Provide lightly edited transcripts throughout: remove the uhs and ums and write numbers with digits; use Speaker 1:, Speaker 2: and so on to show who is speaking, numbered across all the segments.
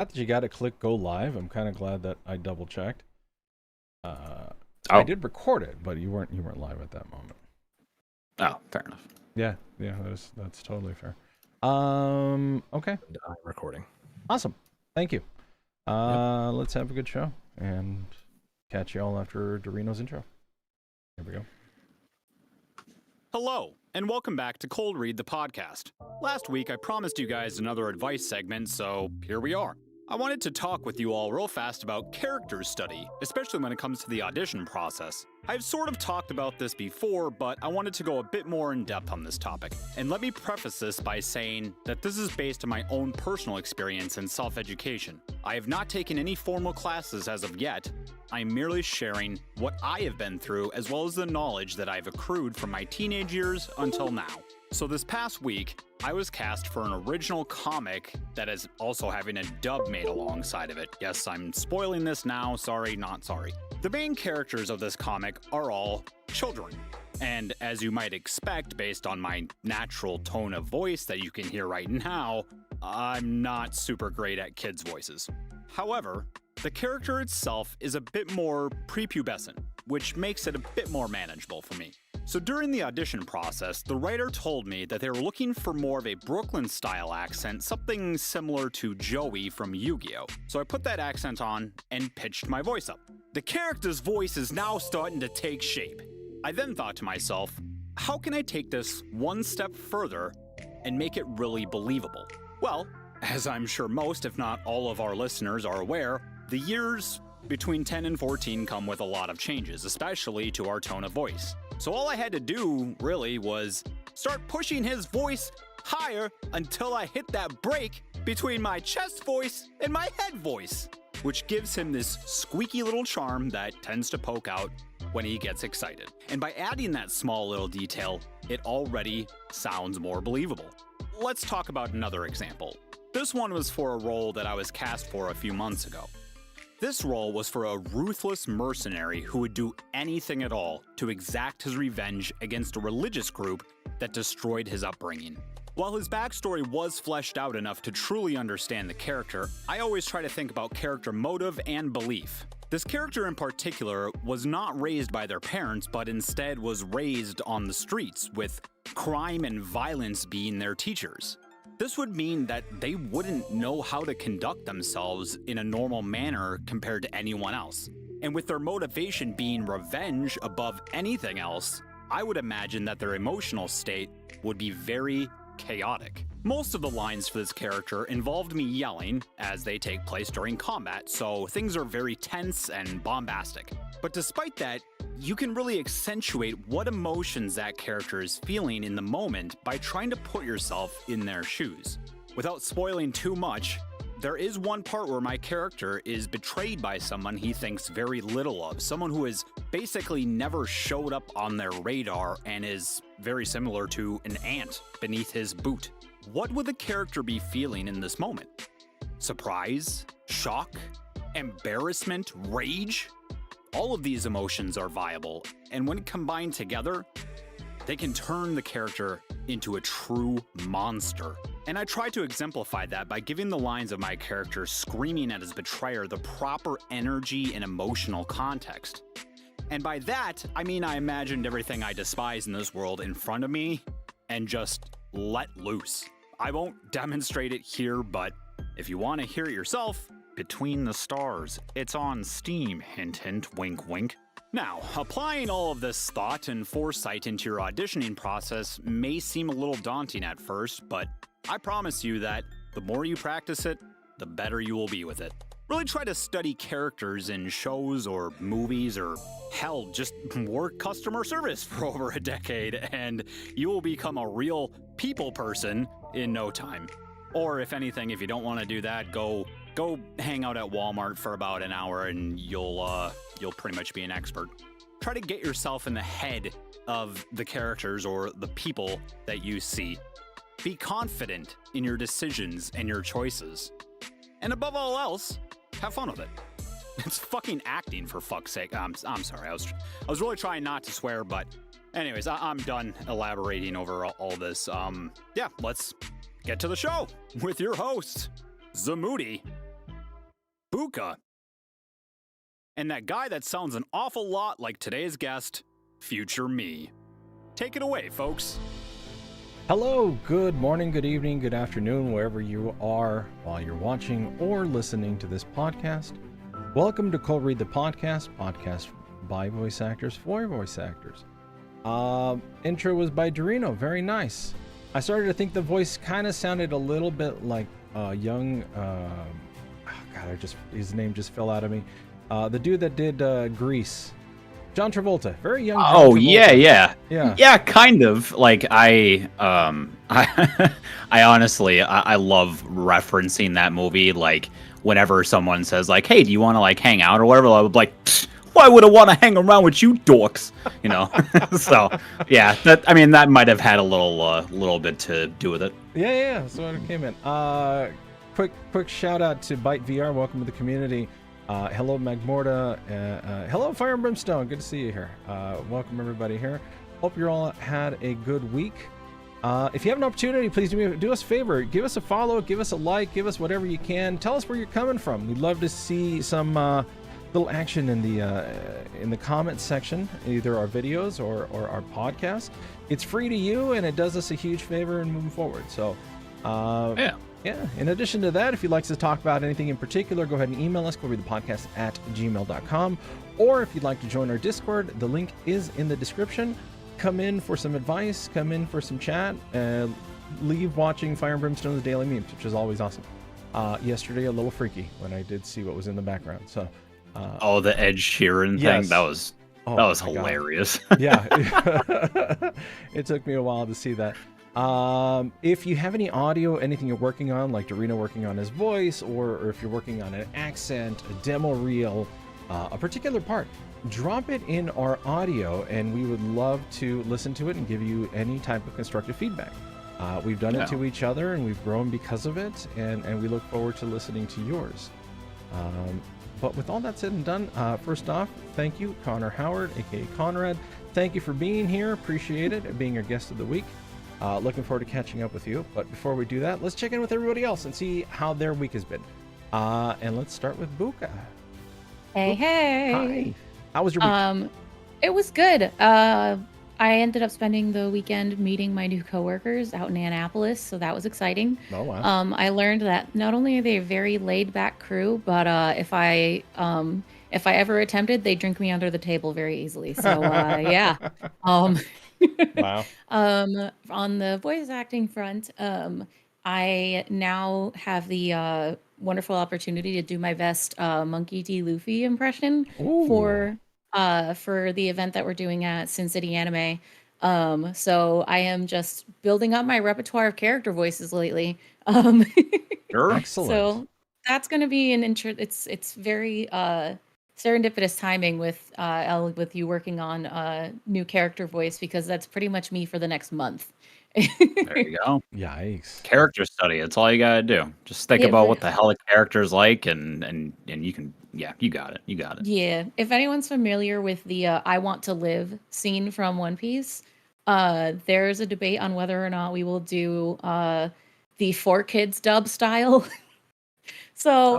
Speaker 1: Not that you got to click go live. I'm kind of glad that I double checked. I
Speaker 2: Oh,
Speaker 1: did record it, but you weren't live at that moment.
Speaker 2: oh, fair enough.
Speaker 1: Yeah, that's totally fair. Okay,
Speaker 3: And I'm recording.
Speaker 1: awesome. Thank you. Let's have a good show and catch you all after Dorino's intro. Here we go.
Speaker 4: Hello, and welcome back to Cold Read the podcast. Last week I promised you guys another advice segment, so here we are. I wanted to talk with you all real fast about character study, especially when it comes to the audition process. I've sort of talked about this before, but I wanted to go a bit more in depth on this topic. And let me preface this by saying that this is based on my own personal experience and self-education. I have not taken any formal classes as of yet. I am merely sharing what I have been through as well as the knowledge that I've accrued from my teenage years until now. So this past week, I was cast for an original comic that is also having a dub made alongside of it. Yes, I'm spoiling this now, sorry, not sorry. The main characters of this comic are all children. And as you might expect, based on my natural tone of voice that you can hear right now, I'm not super great at kids' voices. However, the character itself is a bit more prepubescent, which makes it a bit more manageable for me. So during the audition process, the writer told me that they were looking for more of a Brooklyn-style accent, something similar to Joey from Yu-Gi-Oh! So I put that accent on and pitched my voice up. The character's voice is now starting to take shape. I then thought to myself, how can I take this one step further and make it really believable? Well, as I'm sure most, if not all of our listeners are aware, the years between 10 and 14 come with a lot of changes, especially to our tone of voice. So all I had to do, really, was start pushing his voice higher until I hit that break between my chest voice and my head voice, which gives him this squeaky little charm that tends to poke out when he gets excited. And by adding that small little detail, it already sounds more believable. Let's talk about another example. This one was for a role that I was cast for a few months ago. This role was for a ruthless mercenary who would do anything at all to exact his revenge against a religious group that destroyed his upbringing. While his backstory was fleshed out enough to truly understand the character, I always try to think about character motive and belief. This character in particular was not raised by their parents, but instead was raised on the streets, with crime and violence being their teachers. This would mean that they wouldn't know how to conduct themselves in a normal manner compared to anyone else. And with their motivation being revenge above anything else, I would imagine that their emotional state would be very chaotic. Most of the lines for this character involved me yelling as they take place during combat, so things are very tense and bombastic. But despite that, you can really accentuate what emotions that character is feeling in the moment by trying to put yourself in their shoes. Without spoiling too much, there is one part where my character is betrayed by someone he thinks very little of, someone who has basically never showed up on their radar and is very similar to an ant beneath his boot. What would the character be feeling in this moment? Surprise? Shock? Embarrassment? Rage? All of these emotions are viable, and when combined together, they can turn the character into a true monster. And I try to exemplify that by giving the lines of my character screaming at his betrayer the proper energy and emotional context. And by that, I mean I imagined everything I despise in this world in front of me and just let loose. I won't demonstrate it here, but if you want to hear it yourself, Between the Stars, it's on Steam, hint hint, wink wink. Now, applying all of this thought and foresight into your auditioning process may seem a little daunting at first, but I promise you that the more you practice it, the better you will be with it. Really try to study characters in shows or movies or hell, just work customer service for over a decade and you will become a real people person in no time. Or if anything, if you don't want to do that, go hang out at Walmart for about an hour and you'll pretty much be an expert. Try to get yourself in the head of the characters or the people that you see. Be confident in your decisions and your choices. And above all else, have fun with it. It's fucking acting, for fuck's sake. I'm sorry, I was really trying not to swear, but anyways, I'm done elaborating over all this. Yeah, let's get to the show with your host, Zamoody Buka. And that guy that sounds an awful lot like today's guest, future me. Take it away, folks.
Speaker 1: Hello, good morning, good evening, good afternoon, wherever you are while you're watching or listening to this podcast. Welcome to Cold Read the Podcast by voice actors for voice actors. Intro was by Dorino, very nice. I started to think the voice kind of sounded a little bit like young, his name just fell out of me. The dude that did Grease. John Travolta, very young.
Speaker 2: Oh,
Speaker 1: yeah.
Speaker 2: Yeah, kind of. Like I honestly, I love referencing that movie. Like whenever someone says like, "Hey, do you want to like hang out or whatever?" I would be like, why would I want to hang around with you dorks? You know. So yeah, that might have had a little bit to do with it.
Speaker 1: Yeah. So it came in. Quick shout out to Byte VR. Welcome to the community. Hello, Magmorta. Hello, Fire and Brimstone. Good to see you here. Welcome, everybody here. Hope you all had a good week. If you have an opportunity, please do us a favor. Give us a follow, give us a like, give us whatever you can. Tell us where you're coming from. We'd love to see some little action in the comments section, either our videos or our podcast. It's free to you, and it does us a huge favor in moving forward. So, Yeah. In addition to that, if you'd like to talk about anything in particular, go ahead and email us, coldreadthepodcast@gmail.com. Or if you'd like to join our Discord, the link is in the description. Come in for some advice, come in for some chat, leave watching Fire and Brimstone's daily memes, which is always awesome. Yesterday, a little freaky when I did see what was in the background. So,
Speaker 2: the Ed Sheeran
Speaker 1: yes.
Speaker 2: thing, that was hilarious.
Speaker 1: Yeah. It took me a while to see that. If you have any audio, anything you're working on, like Dorino working on his voice, or if you're working on an accent, a demo reel, a particular part, drop it in our audio, and we would love to listen to it and give you any type of constructive feedback. We've done it to each other, and we've grown because of it, and we look forward to listening to yours. But with all that said and done, first off, thank you, Connor Howard, aka Conrad. Thank you for being here. Appreciate it, being our guest of the week. Looking forward to catching up with you. But before we do that, let's check in with everybody else and see how their week has been. And let's start with Buka.
Speaker 3: Hey.
Speaker 1: Hi. How was your week?
Speaker 3: It was good. I ended up spending the weekend meeting my new coworkers out in Annapolis, so that was exciting.
Speaker 1: Oh, wow.
Speaker 3: I learned that not only are they a very laid-back crew, but if I ever attempted, they drink me under the table very easily. So yeah.
Speaker 1: Wow.
Speaker 3: On the voice acting front, I now have the wonderful opportunity to do my best Monkey D. Luffy impression
Speaker 1: Ooh.
Speaker 3: for the event that we're doing at Sin City Anime. So I am just building up my repertoire of character voices lately.
Speaker 2: Sure.
Speaker 1: Excellent.
Speaker 3: So that's going to be an it's very serendipitous timing with you working on new character voice, because that's pretty much me for the next month.
Speaker 2: There you go.
Speaker 1: Yikes.
Speaker 2: Character study. That's all you gotta do. Just think
Speaker 3: Yeah,
Speaker 2: about
Speaker 3: but-
Speaker 2: what the hell a character's like, and you can. Yeah, you got it. You got it.
Speaker 3: Yeah, if anyone's familiar with the "I Want to Live" scene from One Piece, there's a debate on whether or not we will do the 4Kids dub style. So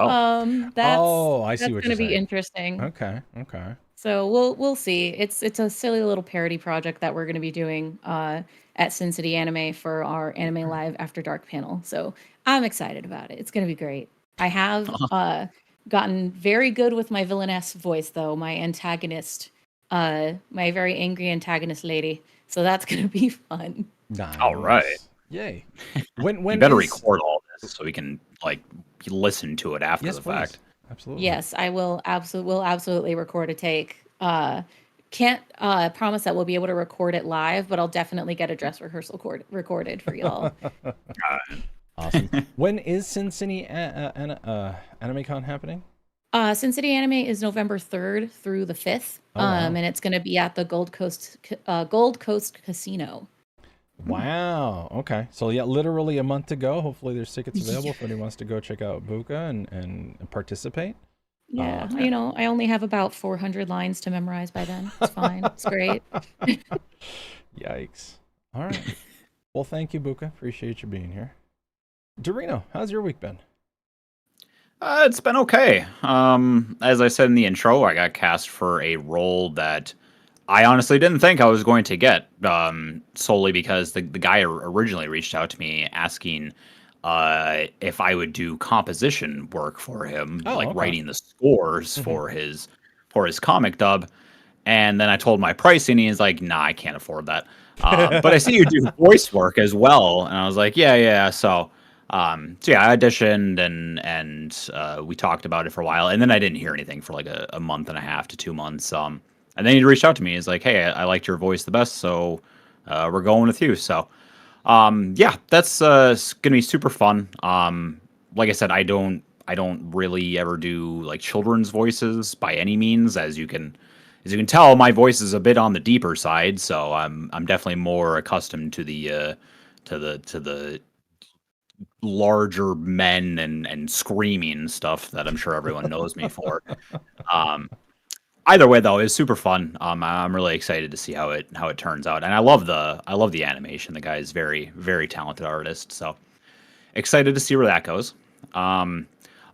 Speaker 3: that's
Speaker 1: I see
Speaker 3: that's
Speaker 1: what
Speaker 3: going to
Speaker 1: you're
Speaker 3: be
Speaker 1: saying.
Speaker 3: interesting.
Speaker 1: Okay.
Speaker 3: So we'll see. It's a silly little parody project that we're going to be doing at Sin City Anime for our Anime Live After Dark panel. So I'm excited about it. It's going to be great. I have gotten very good with my villainess voice, though, my antagonist, my very angry antagonist lady. So that's going to be fun.
Speaker 1: Nice.
Speaker 2: All right.
Speaker 1: Yay. When
Speaker 2: You better
Speaker 1: is-
Speaker 2: record all this so we can like listen to it after
Speaker 1: Yes,
Speaker 2: the
Speaker 1: please.
Speaker 2: fact.
Speaker 1: Absolutely.
Speaker 3: Yes, I will absolutely record a take. Can't promise that we'll be able to record it live, but I'll definitely get a dress rehearsal recorded for y'all.
Speaker 1: Awesome. When is Sin City AnimeCon happening?
Speaker 3: Sin City Anime is November 3rd through the 5th,
Speaker 1: Oh, wow.
Speaker 3: and it's going to be at the Gold Coast Casino.
Speaker 1: Wow. Okay. So yeah, literally a month to go. Hopefully there's tickets available if anyone wants to go check out Buka and participate.
Speaker 3: Yeah, I only have about 400 lines to memorize by then. It's fine. It's great.
Speaker 1: Yikes. All right. Well, thank you, Buka. Appreciate you being here. Dorino, how's your week been?
Speaker 2: It's been okay. As I said in the intro, I got cast for a role that I honestly didn't think I was going to get, solely because the guy originally reached out to me asking if I would do composition work for him,
Speaker 1: Oh,
Speaker 2: like
Speaker 1: okay.
Speaker 2: writing the scores
Speaker 1: Mhm.
Speaker 2: for his comic dub. And then I told my pricing, and he's like, "Nah, I can't afford that." But I see you do voice work as well, and I was like, "Yeah, yeah." So yeah, I auditioned and we talked about it for a while, and then I didn't hear anything for like a month and a half to 2 months. And then he reached out to me. He's like, "Hey, I liked your voice the best, so we're going with you." So yeah, that's gonna be super fun. Like I said, I don't really ever do like children's voices by any means, as you can tell, my voice is a bit on the deeper side, so I'm definitely more accustomed to the larger men and screaming stuff that I'm sure everyone knows me for. Um, Either way though, it's super fun. I'm really excited to see how it turns out, and I love the animation. The guy is very talented artist, so excited to see where that goes. Um,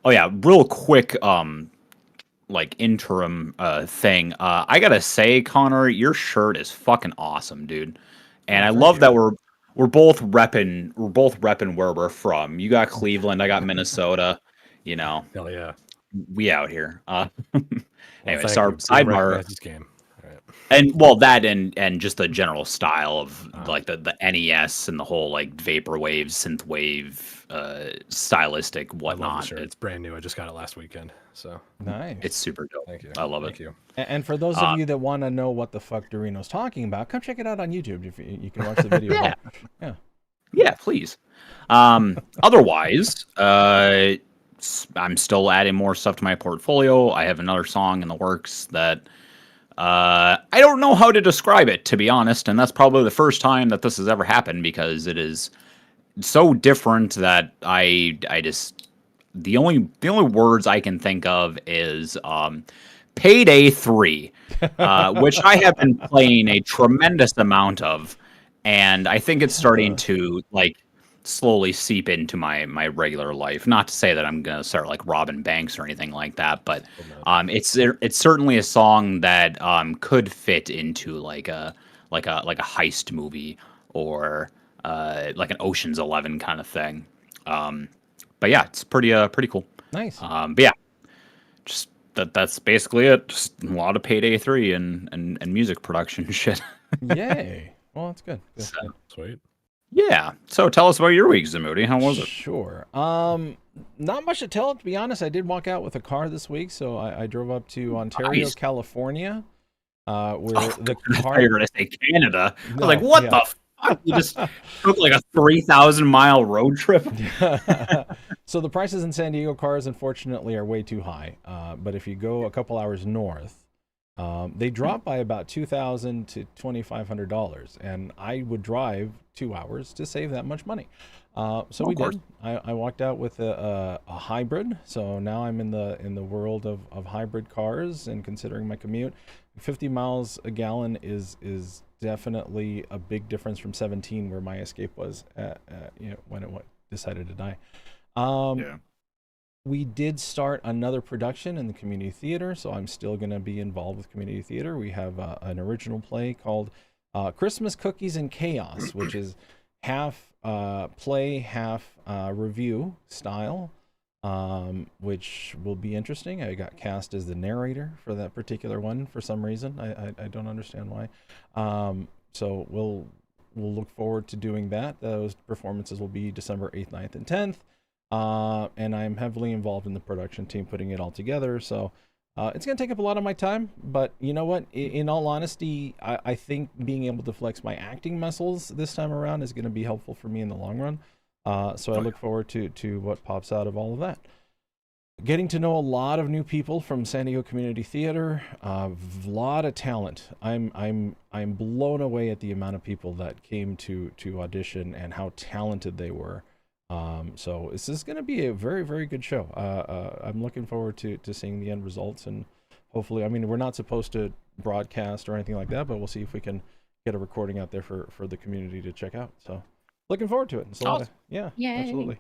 Speaker 2: oh yeah, real quick, like interim thing. I gotta say, Connor, your shirt is fucking awesome, dude. And
Speaker 1: Oh,
Speaker 2: I
Speaker 1: thank
Speaker 2: love
Speaker 1: you.
Speaker 2: that we're both repping where we're from. You got Cleveland, I got Minnesota. You know,
Speaker 5: Hell yeah.
Speaker 2: we out here.
Speaker 5: Well,
Speaker 2: Anyway,
Speaker 5: thank
Speaker 2: sorry,
Speaker 5: you. Game
Speaker 2: sidebar.
Speaker 5: recognizes game. All right.
Speaker 2: And well, that and just the general style of
Speaker 5: Uh,
Speaker 2: like the NES and the whole like vaporwave, synthwave, stylistic
Speaker 5: I love the
Speaker 2: whatnot.
Speaker 5: shirt. It's brand new. I just got it last weekend. So
Speaker 1: Nice.
Speaker 2: It's super dope.
Speaker 5: thank you.
Speaker 2: I love it.
Speaker 5: Thank you.
Speaker 1: And for those
Speaker 2: Uh,
Speaker 1: of you that want to know what the fuck Dorino's talking about, come check it out on YouTube. If you can watch the video.
Speaker 2: Yeah.
Speaker 1: Yeah.
Speaker 2: Yeah, please. Otherwise, I'm still adding more stuff to my portfolio. I have another song in the works that I don't know how to describe it, to be honest, and that's probably the first time that this has ever happened because it is so different that I just the only words I can think of is Payday 3, which I have been playing a tremendous amount of, and I think it's starting to like slowly seep into my regular life. Not to say that I'm gonna start like robbing banks or anything like that, but it's certainly a song that could fit into like a heist movie or like an Ocean's 11 kind of thing. But yeah, it's pretty cool.
Speaker 1: Nice.
Speaker 2: But yeah, just that's basically it. Just a lot of Payday 3 and music production shit.
Speaker 1: Yay. Well, that's good. Good,
Speaker 2: So,
Speaker 1: good.
Speaker 5: Sweet.
Speaker 2: yeah. So tell us about your week, Zamudi. How was it?
Speaker 1: Sure. Not much to tell, to be honest. I did walk out with a car this week, so I drove up to Ontario,
Speaker 2: Nice.
Speaker 1: California, where
Speaker 2: Oh,
Speaker 1: the
Speaker 2: I thought
Speaker 1: car.
Speaker 2: you were gonna say Canada. I was
Speaker 1: No,
Speaker 2: like, what
Speaker 1: yeah.
Speaker 2: the fuck? You just took like a 3,000-mile road trip.
Speaker 1: So the prices in San Diego cars, unfortunately, are way too high. But if you go a couple hours north, they drop by about $2,000 to $2,500, and I would drive 2 hours to save that much money. So
Speaker 2: Of
Speaker 1: we
Speaker 2: course.
Speaker 1: did. I walked out with a hybrid, so now I'm in the world of hybrid cars, and considering my commute, 50 miles a gallon is definitely a big difference from 17, where my Escape was when it decided to die.
Speaker 2: Yeah.
Speaker 1: We did start another production in the community theater, so I'm still going to be involved with community theater. We have an original play called Christmas Cookies and Chaos, which is half play, half review style, which will be interesting. I got cast as the narrator for that particular one for some reason. I don't understand why. So we'll look forward to doing that. Those performances will be December 8th, 9th, and 10th. And I'm heavily involved in the production team putting it all together. So it's going to take up a lot of my time. But you know what? In all honesty, I think being able to flex my acting muscles this time around is going to be helpful for me in the long run. So I look forward to what pops out of all of that. Getting to know a lot of new people from San Diego Community Theater, a lot of talent. I'm blown away at the amount of people that came to audition and how talented they were. So this is going to be a very, very good show. I'm looking forward to seeing the end results, and hopefully, I mean, we're not supposed to broadcast or anything like that, but we'll see if we can get a recording out there for the community to check out. So looking forward to it. It's a lot of, yeah,
Speaker 3: Yay.
Speaker 1: absolutely.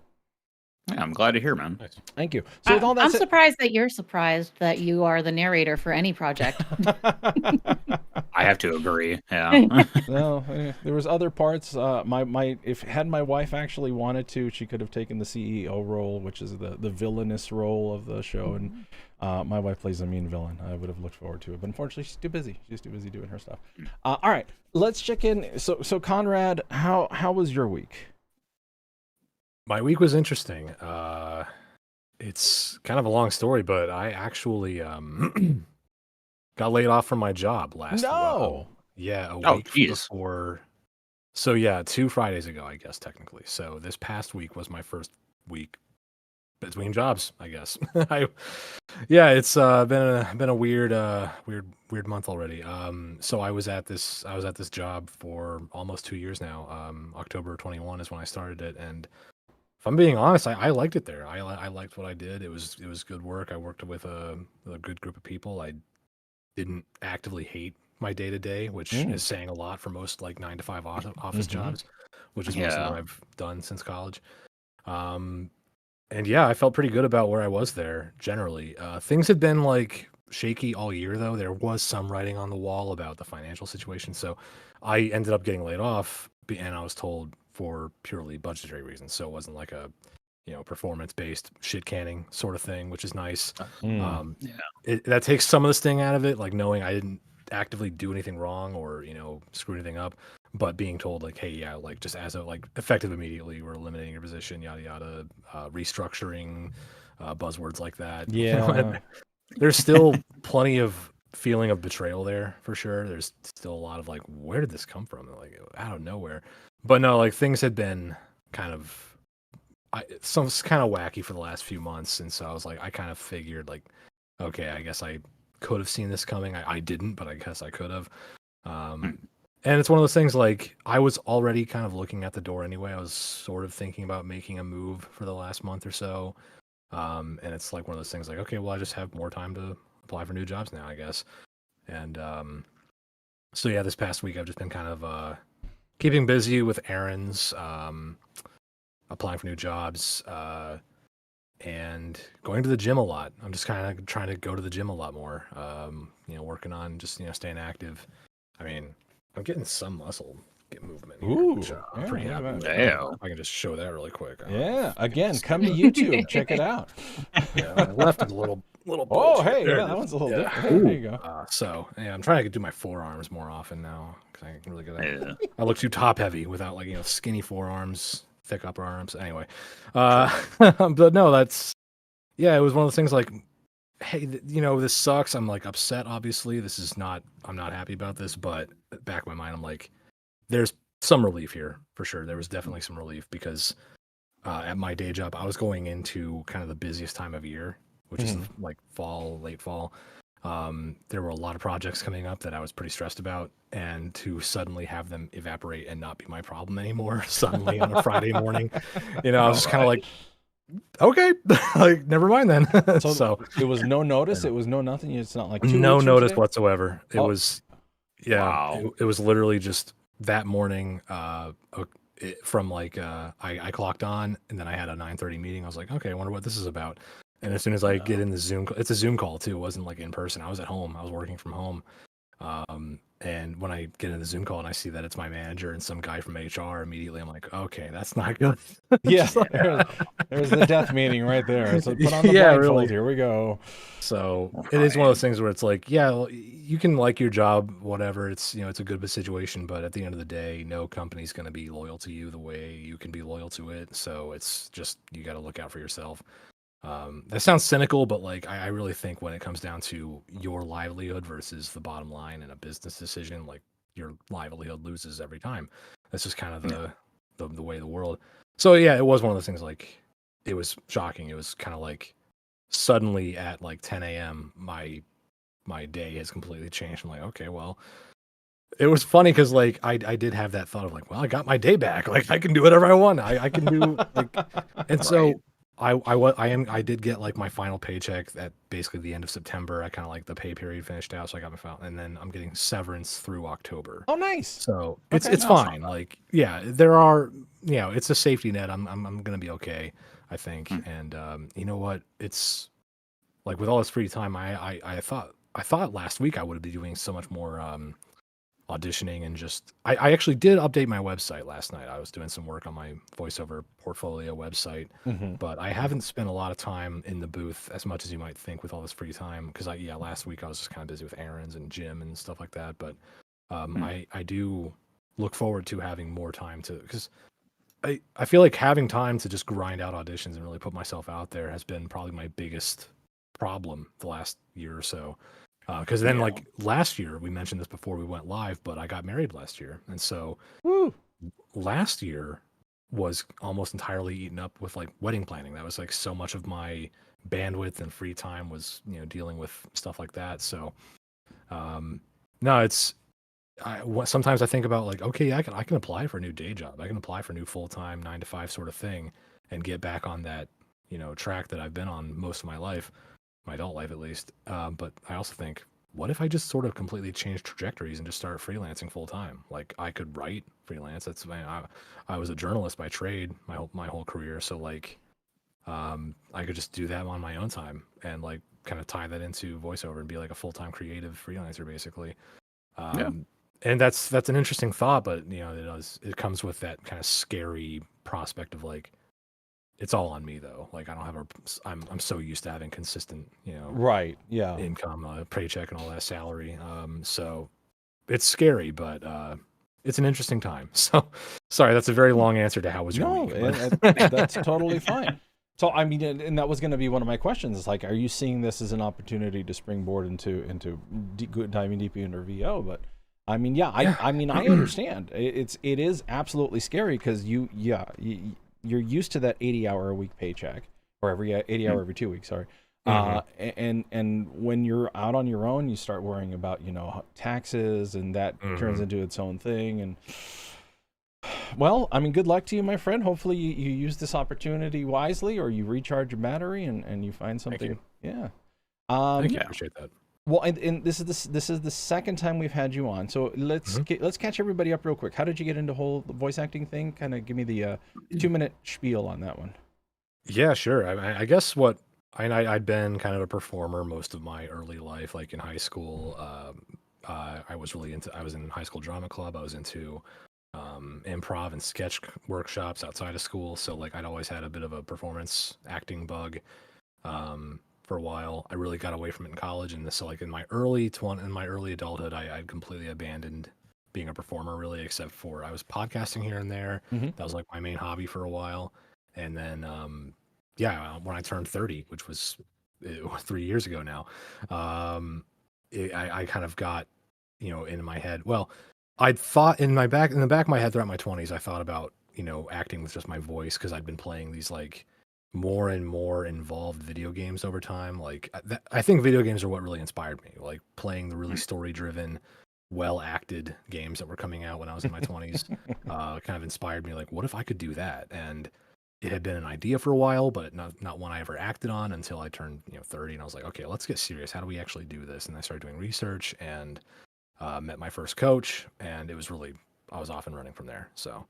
Speaker 2: Yeah, I'm glad to hear, man.
Speaker 5: Nice.
Speaker 1: Thank you. So with all that
Speaker 3: I'm
Speaker 1: said,
Speaker 3: surprised that you're surprised that you are the narrator for any project.
Speaker 2: I have to agree. Yeah.
Speaker 1: no, there was other parts. If had my wife actually wanted to, she could have taken the CEO role, which is the villainous role of the show, and my wife plays a mean villain. I would have looked forward to it, but unfortunately, she's too busy. She's too busy doing her stuff. All right, let's check in. So Conrad, how was your week?
Speaker 5: My week was interesting. It's kind of a long story, but I actually got laid off from my job last.
Speaker 1: No.
Speaker 5: Yeah, a
Speaker 2: Oh,
Speaker 5: week
Speaker 2: geez.
Speaker 5: before. So yeah, 2 Fridays ago, I guess technically. So this past week was my first week between jobs, I guess. It's been a weird month already. So I was at this job for almost 2 years now. October 21 is when I started it, and if I'm being honest, I liked it there. I liked what I did. It was good work. I worked with a good group of people. I didn't actively hate my day to day, which is saying a lot for most like 9 to 5 office jobs, which is mostly
Speaker 2: Yeah.
Speaker 5: what I've done since college. And yeah, I felt pretty good about where I was there generally. Things had been like shaky all year though. There was some writing on the wall about the financial situation, so I ended up getting laid off, and I was told for purely budgetary reasons. So it wasn't like a performance based shit canning sort of thing, which is nice.
Speaker 1: Mm.
Speaker 5: That takes some of the sting out of it, like knowing I didn't actively do anything wrong or screw anything up, but being told like, hey, yeah, like just as a like effective immediately, we're eliminating your position, yada yada, restructuring, buzzwords like that.
Speaker 1: Yeah.
Speaker 5: There's still plenty of feeling of betrayal there for sure. There's still a lot of like, where did this come from? Like out of nowhere. But no, like things had been kind of some kind of wacky for the last few months, and so I was like, I kind of figured like, okay, I guess I could have seen this coming. I didn't, but I guess I could have. And it's one of those things like I was already kind of looking at the door anyway. I was sort of thinking about making a move for the last month or so. And it's like one of those things like, okay, well, I just have more time to apply for new jobs now, I guess. And so yeah, this past week I've just been kind of keeping busy with errands, applying for new jobs, and going to the gym a lot. I'm just kind of trying to go to the gym a lot more. Working on just staying active. I mean, I'm getting some muscle movement here,
Speaker 1: Ooh,
Speaker 5: which I'm
Speaker 1: yeah,
Speaker 5: pretty
Speaker 1: look at
Speaker 5: happy
Speaker 1: that.
Speaker 5: with.
Speaker 2: Damn.
Speaker 5: I can just show that really quick.
Speaker 1: Yeah. Again, come to YouTube. Check it out.
Speaker 5: Yeah, my left is a little.
Speaker 1: Oh,
Speaker 5: bulgy.
Speaker 1: hey,
Speaker 5: There
Speaker 1: yeah,
Speaker 5: it
Speaker 1: that
Speaker 5: is.
Speaker 1: one's a little
Speaker 5: Yeah.
Speaker 1: different. There you go.
Speaker 5: So yeah, I'm trying to do my forearms more often now because I can really get that.
Speaker 2: Yeah.
Speaker 5: I look too top heavy without like skinny forearms, thick upper arms. Anyway, but no, that's it was one of those things like, hey, this sucks. I'm like upset. Obviously, this is not. I'm not happy about this, but back in my mind, I'm like, there's some relief here for sure. There was definitely some relief because at my day job, I was going into kind of the busiest time of year, which is like fall, late fall. There were a lot of projects coming up that I was pretty stressed about, and to suddenly have them evaporate and not be my problem anymore suddenly on a Friday morning, I was just kind of like, okay, like never mind then. So
Speaker 1: it was no notice. It was no nothing. It's not like 2
Speaker 5: no
Speaker 1: weeks from
Speaker 5: notice
Speaker 1: today?
Speaker 5: whatsoever. It
Speaker 1: Oh.
Speaker 5: was,
Speaker 2: Wow.
Speaker 5: it was literally just that morning. From like I clocked on, and then I had a 9:30 meeting. I was like, okay, I wonder what this is about. And as soon as I get in the Zoom, it's a Zoom call too. It wasn't like in person. I was at home. I was working from home. And when I get in the Zoom call and I see that it's my manager and some guy from HR, immediately I'm like, okay, that's not good.
Speaker 1: Yeah, there's the death meeting right there. So put on the
Speaker 5: Yeah,
Speaker 1: blindfold.
Speaker 5: really.
Speaker 1: Here we go.
Speaker 5: So it is one of those things where it's like, yeah, you can like your job, whatever. It's it's a good situation, but at the end of the day, no company's going to be loyal to you the way you can be loyal to it. So it's just you got to look out for yourself. That sounds cynical, but like I really think when it comes down to your livelihood versus the bottom line in a business decision, like your livelihood loses every time. That's just kind of the way of the world. So yeah, it was one of those things. Like it was shocking. It was kind of like suddenly at like 10 a.m. my day has completely changed. I'm like, okay, well, it was funny because like I did have that thought of like, well, I got my day back. Like I can do whatever I want. I can do like, and so. I did get like my final paycheck at basically the end of September. I kind of like the pay period finished out, so I got my final, and then I'm getting severance through October.
Speaker 1: Oh, nice.
Speaker 5: So
Speaker 1: Okay,
Speaker 5: it's
Speaker 1: no,
Speaker 5: fine. Like, yeah, there are, it's a safety net. I'm gonna be okay. I think.
Speaker 2: Hmm.
Speaker 5: And you know what? It's like with all this free time, I thought last week I would be doing so much more auditioning and just I actually did update my website last night. I was doing some work on my voiceover portfolio website,
Speaker 1: Mm-hmm.
Speaker 5: but I haven't spent a lot of time in the booth as much as you might think with all this free time because last week I was just kind of busy with errands and gym and stuff like that. But
Speaker 2: Hmm.
Speaker 5: I do look forward to having more time to because I feel like having time to just grind out auditions and really put myself out there has been probably my biggest problem the last year or so. Because then,
Speaker 2: Yeah.
Speaker 5: like last year, we mentioned this before we went live, but I got married last year, and so
Speaker 1: Woo.
Speaker 5: last year was almost entirely eaten up with like wedding planning. That was like so much of my bandwidth and free time was dealing with stuff like that. So no, it's sometimes I think about like, okay, I can apply for a new day job. I can apply for a new full time 9 to 5 sort of thing, and get back on that track that I've been on most of my life, my adult life at least. But I also think, what if I just sort of completely change trajectories and just start freelancing full time? Like I could write freelance. I was a journalist by trade my whole career, so like I could just do that on my own time and like kind of tie that into voiceover and be like a full time creative freelancer basically.
Speaker 2: Yeah.
Speaker 5: And that's an interesting thought, but it comes with that kind of scary prospect of like it's all on me though. Like I don't have I'm so used to having consistent
Speaker 1: Right. Yeah.
Speaker 5: income, paycheck, and all that salary. So it's scary, but it's an interesting time. So sorry, that's a very long answer to how was your
Speaker 1: No,
Speaker 5: week.
Speaker 1: that's totally fine. So I mean, and that was going to be one of my questions. Is like, are you seeing this as an opportunity to springboard into diving deeper into VO? But I mean, yeah, I mean, I understand. It is absolutely scary because you're used to that 80-hour a week paycheck, or every 80-hour every 2 weeks. Sorry. And when you're out on your own, you start worrying about taxes, and that turns into its own thing. And well, I mean, good luck to you, my friend. Hopefully you use this opportunity wisely, or you recharge your battery and you find something. Yeah.
Speaker 5: Thank you.
Speaker 2: Yeah.
Speaker 5: Appreciate that.
Speaker 1: Well, and this is the second time we've had you on. So let's catch everybody up real quick. How did you get into whole voice acting thing? Kind of give me the 2-minute spiel on that one.
Speaker 5: Yeah, sure. I guess I'd been kind of a performer most of my early life. Like in high school, I was in high school drama club. I was into improv and sketch workshops outside of school. So like I'd always had a bit of a performance acting bug for a while. I really got away from it in college, and so like in my early adulthood, I'd completely abandoned being a performer really, except for I was podcasting here and there. That was like my main hobby for a while. And then when I turned 30, which was 3 years ago now, I kind of got in my head. Well, I'd thought in the back of my head throughout my 20s, I thought about acting with just my voice because I'd been playing these like more and more involved video games over time. Like I think video games are what really inspired me. Like playing the really story driven, well acted games that were coming out when I was in my 20s kind of inspired me. Like, what if I could do that? And it had been an idea for a while, but not one I ever acted on until I turned 30, and I was like, okay, let's get serious. How do we actually do this? And I started doing research and met my first coach, and I was off and running from there. So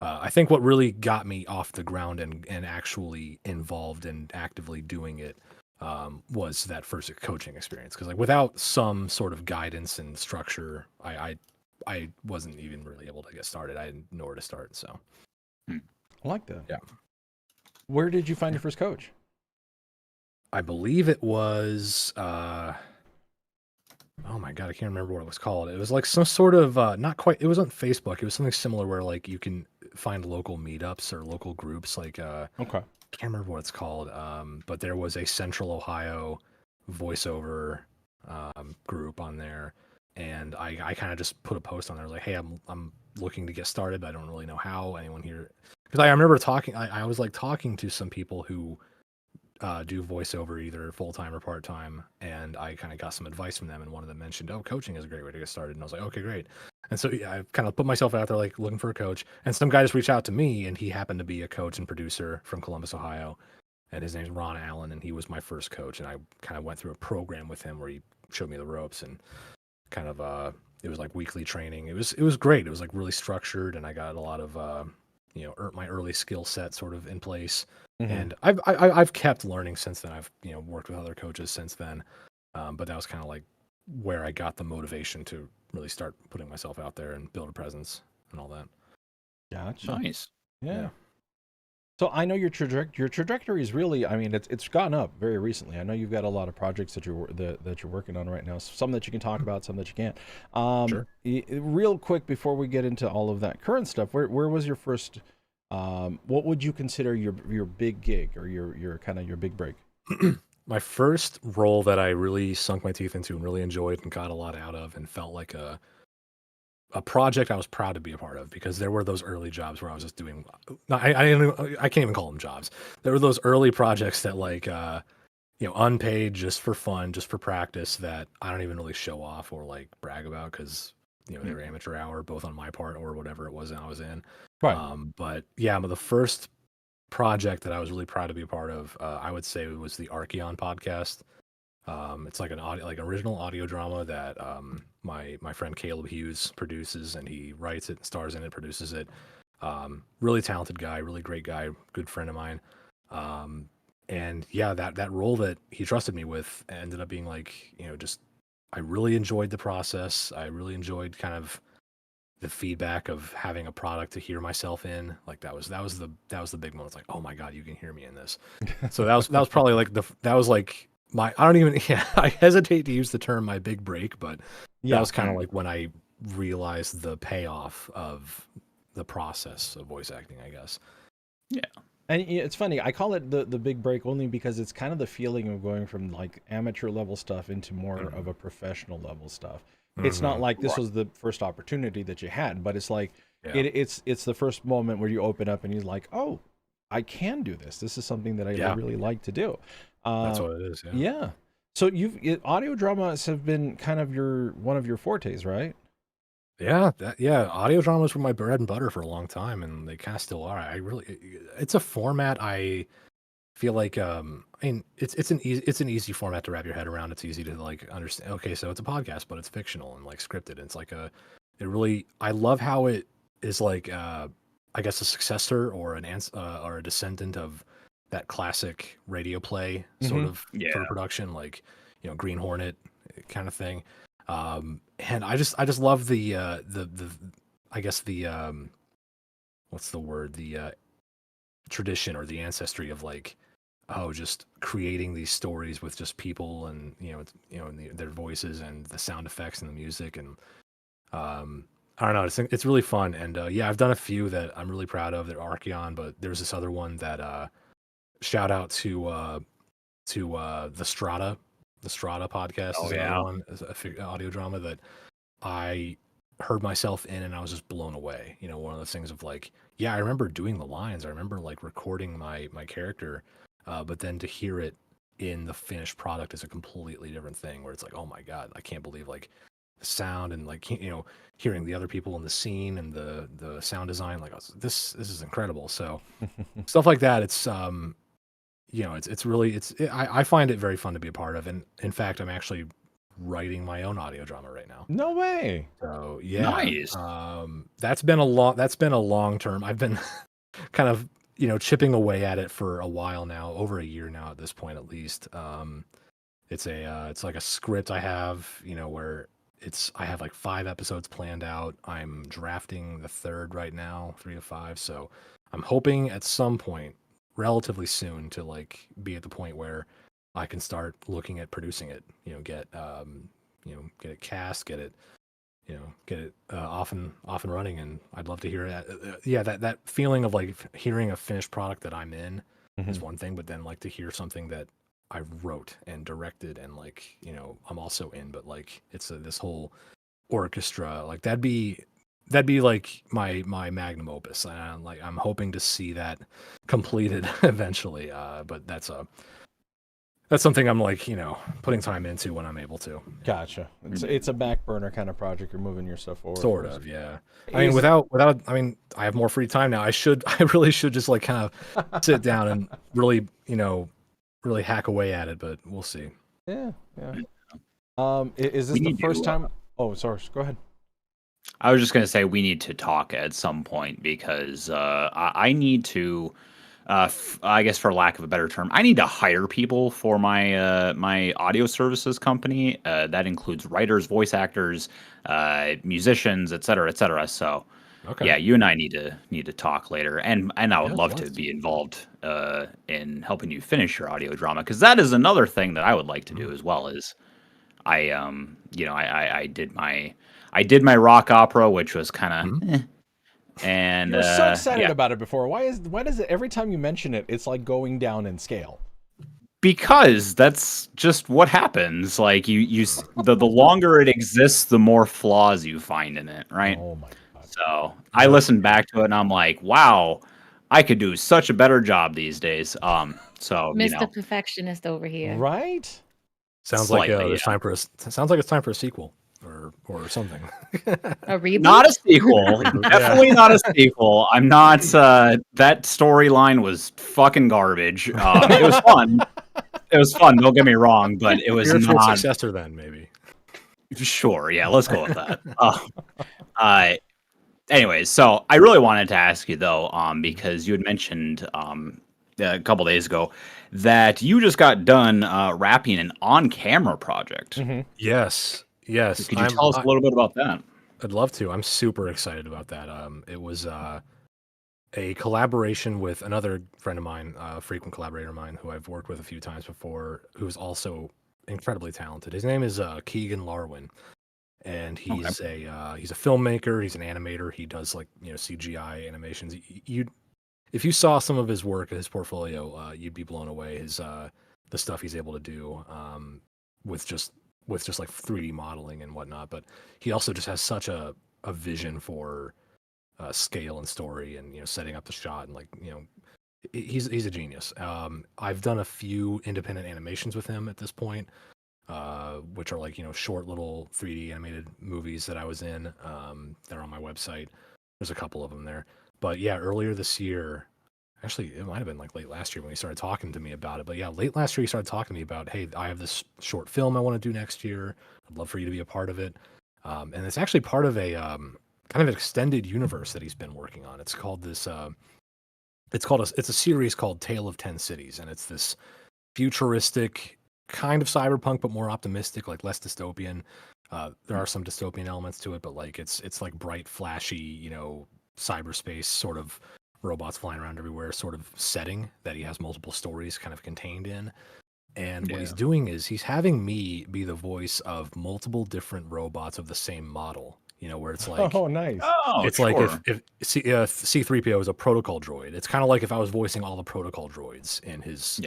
Speaker 5: I think what really got me off the ground and actually involved and actively doing it was that first coaching experience. Because like without some sort of guidance and structure, I wasn't even really able to get started. I didn't know where to start. So
Speaker 1: I like that.
Speaker 5: Yeah.
Speaker 1: Where did you find your first coach?
Speaker 5: I believe it was oh my god, I can't remember what it was called. It was like some sort of not quite. It was on Facebook. It was something similar where like you can find local meetups or local groups. Like
Speaker 1: Okay.
Speaker 5: can't remember what it's called. But there was a Central Ohio voiceover group on there, and I kind of just put a post on there like, hey, I'm looking to get started, but I don't really know how. Anyone here? Because I remember talking. I was like talking to some people who do voiceover either full time or part time, and I kind of got some advice from them. And one of them mentioned, "Oh, coaching is a great way to get started." And I was like, "Okay, great." And so yeah, I kind of put myself out there like looking for a coach, and some guy just reached out to me, and he happened to be a coach and producer from Columbus, Ohio, and his name's Ron Allen, and he was my first coach, and I kind of went through a program with him where he showed me the ropes and kind of it was like weekly training. It was great. It was like really structured, and I got a lot of my early skill set sort of in place.
Speaker 1: Mhm.
Speaker 5: And I've kept learning since then. I've worked with other coaches since then, but that was kind of like where I got the motivation to really start putting myself out there and build a presence and all that.
Speaker 1: Gotcha.
Speaker 2: Nice.
Speaker 1: Yeah. So I know your trajectory is really, I mean, it's gone up very recently. I know you've got a lot of projects that you're working on right now. Some that you can talk about, some that you can't.
Speaker 5: Sure.
Speaker 1: Real quick before we get into all of that current stuff, where was your first? What would you consider your big gig or your kind of your big break?
Speaker 5: My first role that I really sunk my teeth into and really enjoyed and got a lot out of and felt like a project I was proud to be a part of, because there were those early jobs where I was just doing, I can't even call them jobs. There were those early projects that like, unpaid, just for fun, just for practice, that I don't even really show off or like brag about, because they were amateur hour, both on my part or whatever it was that I was in.
Speaker 1: Right.
Speaker 5: But yeah, the first project that I was really proud to be a part of, I would say, was the Archeon podcast. It's like an original audio drama that my friend Caleb Hughes produces, and he writes it, stars in it, produces it. Really talented guy, really great guy, good friend of mine. And yeah, that role that he trusted me with ended up being like, just, I really enjoyed the process. I really enjoyed kind of the feedback of having a product to hear myself in. Like that was the big moment. It's like, oh my God, you can hear me in this. So that was probably like I don't even, I hesitate to use the term my big break, but that was kind of like when I realized the payoff of the process of voice acting, I guess.
Speaker 2: Yeah.
Speaker 1: And it's funny, I call it the big break only because it's kind of the feeling of going from like amateur level stuff into more of a professional level stuff. It's not like this was the first opportunity that you had, but it's like it's the first moment where you open up and you're like, oh, I can do this. This is something that I really like to do.
Speaker 5: That's what it is.
Speaker 1: Yeah. So audio dramas have been kind of one of your fortes, right?
Speaker 5: Yeah, audio dramas were my bread and butter for a long time, and they kind of still are. It's a format I feel like, I mean, it's an easy format to wrap your head around. It's easy to like understand. Okay, so it's a podcast, but it's fictional and like scripted. It's like I love how it is like, I guess a successor or or a descendant of that classic radio play sort of production, like Green Hornet kind of thing. And I just love the I guess the what's the word, the tradition or the ancestry of like, just creating these stories with just people and their voices and the sound effects and the music, and I don't know, it's really fun. And I've done a few that I'm really proud of. They're Archeon, but there's this other one that shout out to the Strata podcast. Is another one, is a audio drama that I heard myself in, and I was just blown away. One of those things of like, I remember doing the lines, I remember like recording my character, but then to hear it in the finished product is a completely different thing, where it's like, oh my God, I can't believe like the sound and like hearing the other people in the scene and the sound design. Like, this is incredible. So stuff like that, it's it's really I find it very fun to be a part of, and in fact, I'm actually writing my own audio drama right now.
Speaker 1: No way.
Speaker 5: So yeah,
Speaker 2: nice.
Speaker 5: That's been a long term. I've been kind of chipping away at it for a while now, over a year now at this point at least. It's like a script I have, where I have like 5 episodes planned out. I'm drafting the 3rd right now, 3 of 5. So I'm hoping at some point, relatively soon, to like be at the point where I can start looking at producing it, get it cast, get it off and running. And I'd love to hear that. That feeling of like hearing a finished product that I'm in is one thing, but then like to hear something that I wrote and directed and like, I'm also in, but like it's this whole orchestra, like that'd be like my magnum opus. And like, I'm hoping to see that completed eventually. But that's something I'm like, putting time into when I'm able to.
Speaker 1: Gotcha. It's a back burner kind of project. You're moving yourself forward.
Speaker 5: Sort of, yeah. I mean, without, I have more free time now. I really should just like kind of sit down and really, really hack away at it, but we'll see.
Speaker 1: Yeah. Is this the first time? Oh, sorry. Go ahead.
Speaker 2: I was just gonna say we need to talk at some point because I need to, I guess for lack of a better term, I need to hire people for my my audio services company. That includes writers, voice actors, musicians, et cetera, et cetera. So
Speaker 5: Okay.
Speaker 2: yeah, you and I need to talk later, and I would
Speaker 5: Yeah,
Speaker 2: love to
Speaker 5: let's.
Speaker 2: be involved in helping you finish your audio drama because that is another thing that I would like to do
Speaker 5: Mm.
Speaker 2: as well. Is I did my rock opera, which was kind
Speaker 5: Mhm.
Speaker 2: of and
Speaker 1: You were so excited
Speaker 2: yeah,
Speaker 1: about it before. Why does it every time you mention it, it's like going down in scale?
Speaker 2: because that's just what happens. Like the longer it exists, the more flaws you find in it, right?
Speaker 1: Oh my god.
Speaker 2: So I
Speaker 5: Yep.
Speaker 2: listened back to it and I'm like, wow, I could do such a better job these days. So
Speaker 3: Mr. Perfectionist over here.
Speaker 1: Right?
Speaker 5: Sounds like
Speaker 2: slightly,
Speaker 5: there's time for sounds like it's time for a sequel or something.
Speaker 3: A reboot?
Speaker 2: not a sequel.
Speaker 5: Reboot,
Speaker 2: Definitely not a sequel. I'm not. That storyline was fucking garbage. It was fun. It was fun. Don't get me wrong, but it was
Speaker 5: Spiritual
Speaker 2: not.
Speaker 5: successor, then maybe.
Speaker 2: Sure, yeah, let's go with that. Uh, anyways, so I really wanted to ask you though, because you had mentioned a couple days ago that you just got done wrapping an on-camera project.
Speaker 1: Mm-hmm.
Speaker 5: Yes, yes.
Speaker 2: Could you tell us a little bit about that?
Speaker 5: I'd love to. I'm super excited about that. It was a collaboration with another friend of mine, a frequent collaborator of mine, who I've worked with a few times before, who's also incredibly talented. His name is Keegan Larwin, and he's a filmmaker. He's an animator. He does like CGI animations. You if you saw some of his work, his portfolio, you'd be blown away. His the stuff he's able to do with just like 3D modeling and whatnot. But he also just has such a vision for scale and story, and setting up the shot, and he's a genius. I've done a few independent animations with him at this point, which are like short little 3D animated movies that I was in. They're on my website. There's a couple of them there. But yeah, earlier this year, actually, it might have been like late last year when he started talking to me about it. But yeah, late last year he started talking to me about, hey, I have this short film I want to do next year. I'd love for you to be a part of it. And it's actually part of a kind of an extended universe that he's been working on. It's called this. It's a series called Tale of 10 Cities, and it's this futuristic kind of cyberpunk, but more optimistic, like less dystopian. There are some dystopian elements to it, but like it's like bright, flashy, cyberspace sort of robots flying around everywhere sort of setting that he has multiple stories kind of contained in. And what he's doing is he's having me be the voice of multiple different robots of the same model, where it's like,
Speaker 1: Oh, nice.
Speaker 2: Oh,
Speaker 5: it's
Speaker 2: sure.
Speaker 5: like if C3PO is a protocol droid, it's kind of like if I was voicing all the protocol droids in his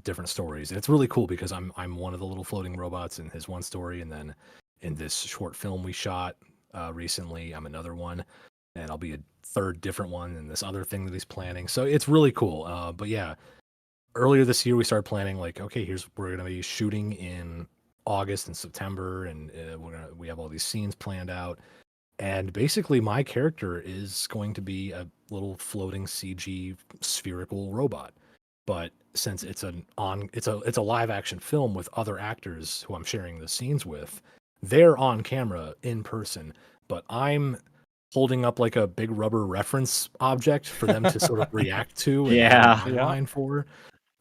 Speaker 5: different stories. And it's really cool because I'm one of the little floating robots in his one story, and then in this short film we shot recently, I'm another one, and I'll be a third different one in this other thing that he's planning. So it's really cool. But yeah, earlier this year we started planning, like, okay, we're gonna be shooting in August and September, and we have all these scenes planned out. And basically, my character is going to be a little floating CG spherical robot. But since it's a live action film with other actors who I'm sharing the scenes with, they're on camera in person, but I'm holding up like a big rubber reference object for them to sort of react to and
Speaker 2: Yeah.
Speaker 5: line for.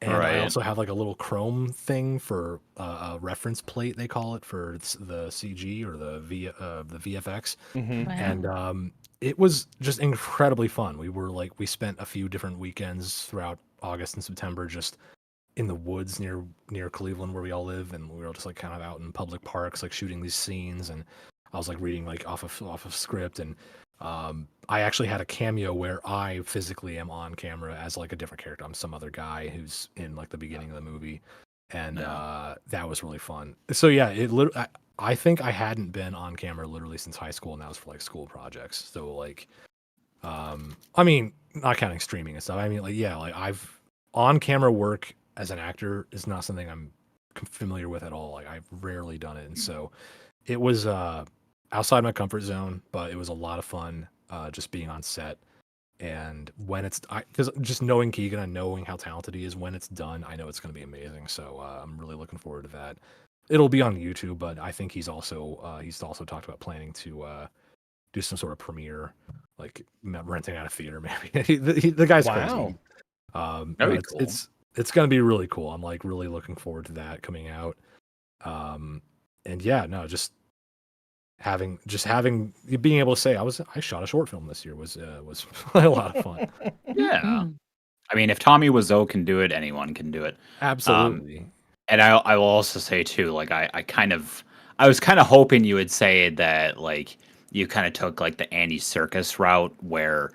Speaker 5: And I
Speaker 2: Right.
Speaker 5: also have like a little chrome thing for a reference plate, they call it, for the CG or the VFX.
Speaker 1: Mm-hmm.
Speaker 3: Wow.
Speaker 5: And it was just incredibly fun. We spent a few different weekends throughout August and September just in the woods near Cleveland where we all live, and we were all just like kind of out in public parks, like shooting these scenes. And I was like reading like off of script, and I actually had a cameo where I physically am on camera as like a different character. I'm some other guy who's in like the beginning of the movie, and that was really fun. So yeah, I think I hadn't been on camera literally since high school, and that was for like school projects. So like, I mean, not counting streaming and stuff. I mean, like, yeah, like I've on camera work as an actor is not something I'm familiar with at all. Like I've rarely done it, and so it was outside my comfort zone, but it was a lot of fun just being on set. And when because just knowing Keegan and knowing how talented he is, when it's done, I know it's going to be amazing. So I'm really looking forward to that. it'll be on YouTube, but I think he's also talked about planning to do some sort of premiere, like renting out a theater, maybe. The guy's crazy.
Speaker 2: That'd be
Speaker 5: it's,
Speaker 2: cool.
Speaker 5: it's gonna be really cool. I'm like really looking forward to that coming out. And yeah, no, just having being able to say I shot a short film this year was a lot of fun.
Speaker 2: Yeah.
Speaker 3: Mm.
Speaker 2: I mean, if Tommy Wiseau can do it, anyone can do it.
Speaker 5: Absolutely.
Speaker 2: And I will also say too, like I was kind of hoping you would say that like you kind of took like the Andy Serkis route where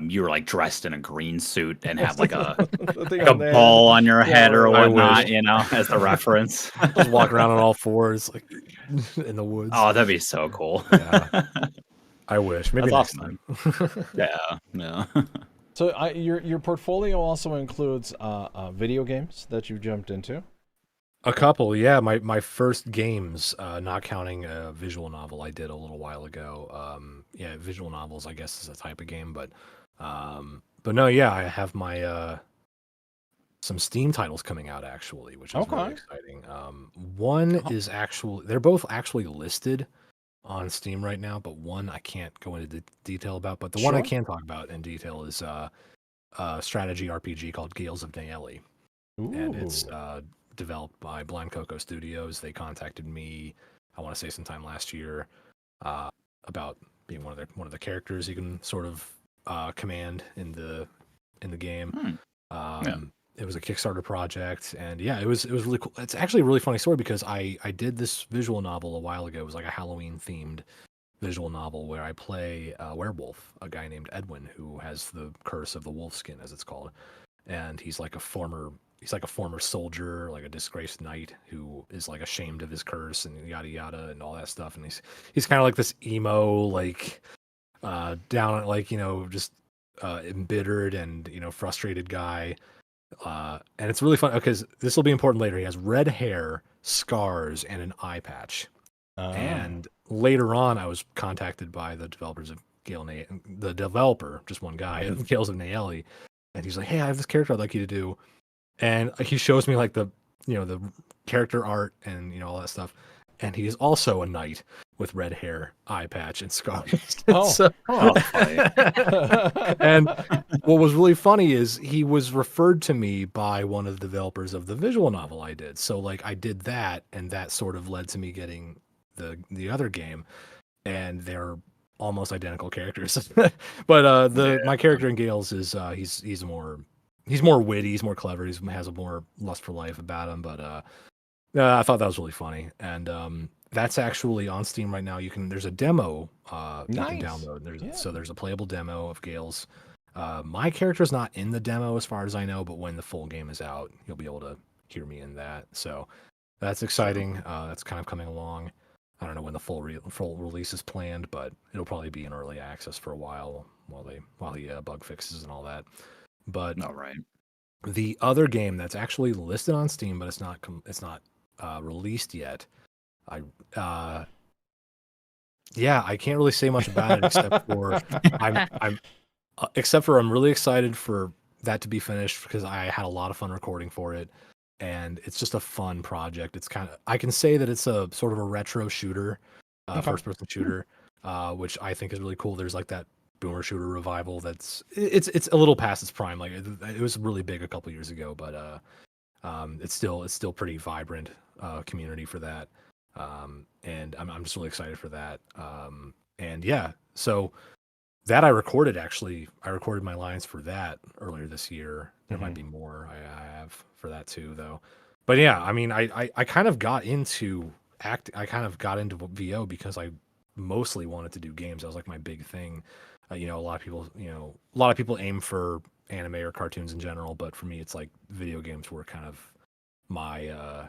Speaker 2: you were like dressed in a green suit and have like a
Speaker 1: The thing
Speaker 2: like a
Speaker 1: on the head.
Speaker 2: ball on your
Speaker 1: Yeah,
Speaker 2: head or
Speaker 1: right.
Speaker 5: I
Speaker 2: whatnot,
Speaker 5: wish.
Speaker 2: you know, as the reference.
Speaker 5: Just walk around on all fours like in the woods.
Speaker 2: Oh, that'd be so cool.
Speaker 5: Yeah. I wish. Maybe
Speaker 2: That's
Speaker 5: next
Speaker 2: awesome.
Speaker 5: time.
Speaker 2: Yeah, yeah.
Speaker 1: So your portfolio also includes video games that you've jumped into.
Speaker 5: A couple, yeah. My first games, not counting a visual novel I did a little while ago. Yeah, visual novels, I guess, is a type of game, but no, yeah, I have my some Steam titles coming out actually, which is really
Speaker 1: Okay.
Speaker 5: exciting. One is they're both actually listed on Steam right now, but one I can't go into detail about. But the one I
Speaker 1: Sure.
Speaker 5: can talk about in detail is a strategy RPG called Gales of Naeli, and it's
Speaker 1: Ooh.
Speaker 5: developed by Blind Coco Studios. They contacted me, I want to say sometime last year, about being one of the characters you can sort of command in the game.
Speaker 2: Yeah.
Speaker 5: It was a Kickstarter project, and yeah, it was really cool. It's actually a really funny story because I did this visual novel a while ago. It was like a Halloween themed visual novel where I play a werewolf, a guy named Edwin who has the curse of the wolf skin, as it's called, and he's like a former soldier, like a disgraced knight who is like ashamed of his curse and yada yada and all that stuff. And he's kind of like this emo, like down, like, you know, just embittered and, you know, frustrated guy. And it's really fun because this will be important later. He has red hair, scars, and an eye patch. And later on, I was contacted by the developers of the developer, just one guy, of Gales of Naeli, and he's like, "Hey, I have this character I'd like you to do." And he shows me like the character art and all that stuff. And he is also a knight with red hair, eye patch, and scars.
Speaker 1: Oh.
Speaker 2: funny.
Speaker 5: And what was really funny is he was referred to me by one of the developers of the visual novel I did. So like I did that, and that sort of led to me getting the other game, and they're almost identical characters. But my character in Gales is he's more witty, he's more clever, he has a more lust for life about him. But I thought that was really funny, and that's actually on Steam right now. There's a demo you can
Speaker 1: Nice.
Speaker 5: download. So there's a playable demo of Gales. My character's not in the demo as far as I know, but when the full game is out, you'll be able to hear me in that. So that's exciting. That's kind of coming along. I don't know when the full release is planned, but it'll probably be in early access for a while while the bug fixes and all that. But
Speaker 2: All right.
Speaker 5: the other game that's actually listed on Steam, but it's not released yet. I can't really say much about it except for I'm really excited for that to be finished because I had a lot of fun recording for it, and it's just a fun project. It's I can say that it's a sort of a retro shooter,
Speaker 1: Okay.
Speaker 5: first-person shooter, which I think is really cool. There's like that boomer shooter revival it's a little past its prime. Like it was really big a couple years ago, but it's still pretty vibrant community for that. And I'm just really excited for that. And yeah, so that I recorded my lines for that earlier this year. There might be more I have for that too, though. But yeah, I mean, I kind of got into VO because I mostly wanted to do games. That was like my big thing. A lot of people aim for anime or cartoons in general, but for me, it's like video games were kind of my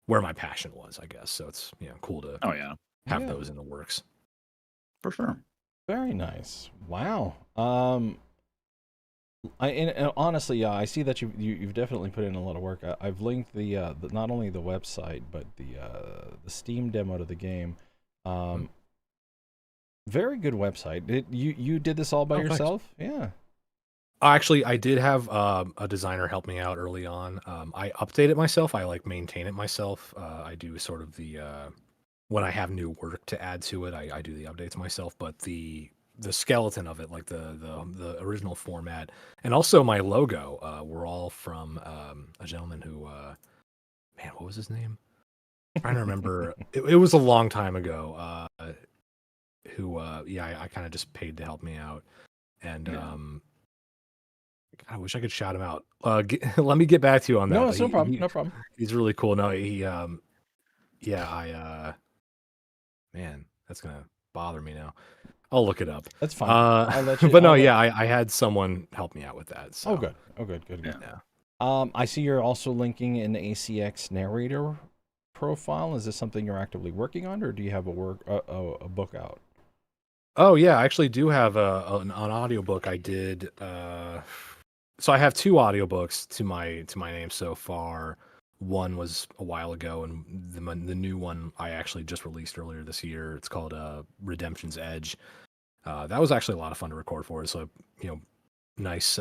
Speaker 5: where my passion was, I guess. So it's cool to
Speaker 2: Oh yeah,
Speaker 5: have those in the works.
Speaker 2: for sure.
Speaker 1: Very nice. Wow. And honestly, yeah, I see that you've definitely put in a lot of work. I've linked the not only the website but the Steam demo to the game. Very good website. You did this all by
Speaker 5: Oh, thanks.
Speaker 1: yourself? Yeah.
Speaker 5: Actually, I did have a designer help me out early on. I update it myself. I like maintain it myself. I do sort of the when I have new work to add to it, I do the updates myself. But the skeleton of it, like the original format, and also my logo, were all from a gentleman who, man, what was his name? I'm trying to remember. It was a long time ago. Who, yeah, I kind of just paid to help me out, and
Speaker 2: Yeah.
Speaker 5: I wish I could shout him out. Let me get back to you on that.
Speaker 1: No,
Speaker 5: But
Speaker 1: it's no problem. No problem.
Speaker 5: he's really cool. No, yeah, man, that's gonna bother me now. I'll look it up.
Speaker 1: That's fine. I'll let you.
Speaker 5: But no,
Speaker 1: I'll let-
Speaker 5: yeah, I had someone help me out with that. So.
Speaker 1: Oh, good. Oh, good. Good. Good.
Speaker 5: Yeah.
Speaker 1: I see you're also linking an ACX narrator profile. Is this something you're actively working on, or do you have a book out?
Speaker 5: Oh yeah, I actually do have an audiobook I did. So I have 2 audiobooks to my name so far. One was a while ago, and the new one I actually just released earlier this year. It's called Redemption's Edge. That was actually a lot of fun to record for. It's a nice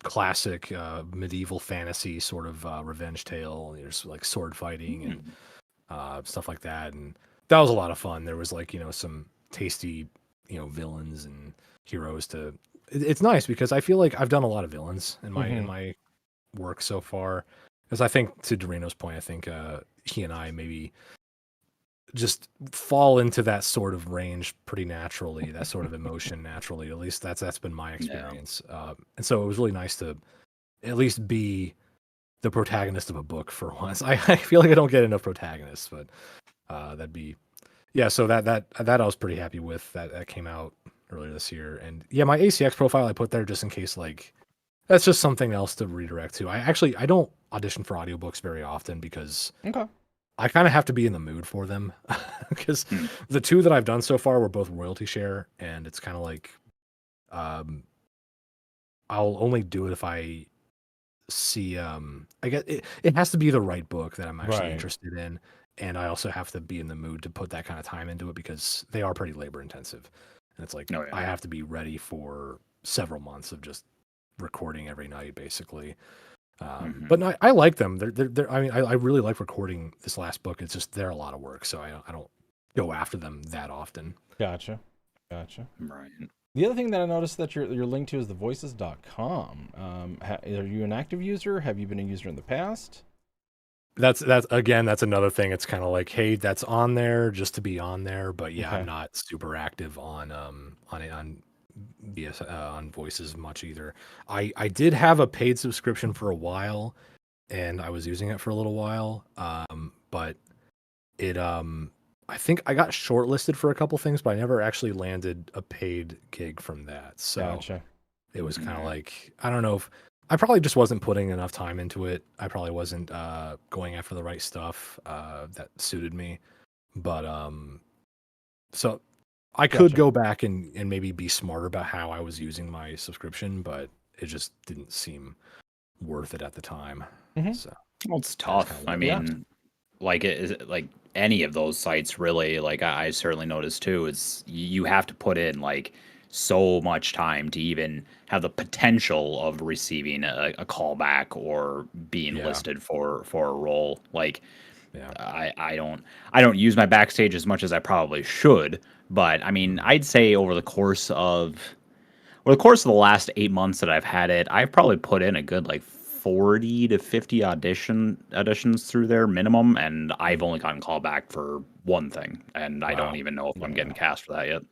Speaker 5: classic medieval fantasy sort of revenge tale. There's like sword fighting and stuff like that, and that was a lot of fun. There was like some tasty villains and heroes to. It's nice because I feel like I've done a lot of villains in my work so far. Because I think, to Dorino's point, I think he and I maybe just fall into that sort of range pretty naturally, that sort of emotion naturally. At least that's been my experience. And so it was really nice to at least be the protagonist of a book for once. I feel like I don't get enough protagonists, but that'd be so that I was pretty happy with. That came out earlier this year. And yeah, my ACX profile I put there just in case, like, that's just something else to redirect to. I don't audition for audiobooks very often because
Speaker 1: Okay.
Speaker 5: I kind of have to be in the mood for them. Because the 2 that I've done so far were both royalty share, and it's kind of like I'll only do it if I see I guess it has to be the right book that I'm actually
Speaker 1: Right.
Speaker 5: interested in, and I also have to be in the mood to put that kind of time into it because they are pretty labor intensive. And it's like
Speaker 2: Oh, yeah.
Speaker 5: I have to be ready for several months of just recording every night basically. But no, I like them. They're I mean, I really like recording this last book. It's just they're a lot of work, so I don't go after them that often.
Speaker 1: Gotcha.
Speaker 2: Right.
Speaker 1: The other thing that I noticed that you're linked to is thevoices.com. Are you an active user? Have you been a user in the past?
Speaker 5: That's again, that's another thing. It's kind of like, hey, that's on there just to be on there, but yeah,
Speaker 1: Okay.
Speaker 5: I'm not super active on Voices much either. I did have a paid subscription for a while, and I was using it for a little while. But it I think I got shortlisted for a couple things, but I never actually landed a paid gig from that. So
Speaker 1: Gotcha.
Speaker 5: it was kind of like, I don't know if I probably just wasn't putting enough time into it. I probably wasn't going after the right stuff that suited me. But so I could
Speaker 1: Gotcha.
Speaker 5: go back and maybe be smarter about how I was using my subscription, but it just didn't seem worth it at the time.
Speaker 1: Mhm.
Speaker 5: So
Speaker 2: Well, it's tough.
Speaker 5: kinda
Speaker 2: I
Speaker 5: what it
Speaker 2: mean, like like any of those sites really, like I certainly noticed too, is you have to put in like so much time to even have the potential of receiving a callback or being
Speaker 5: Yeah.
Speaker 2: listed for a role. Like
Speaker 5: yeah.
Speaker 2: I don't use my backstage as much as I probably should, but I mean, I'd say over the course of the last 8 months that I've had it, I've probably put in a good like 40 to 50 auditions through there minimum, and I've only gotten called back for one thing, and I
Speaker 5: Wow.
Speaker 2: don't even know if I'm getting cast for that yet.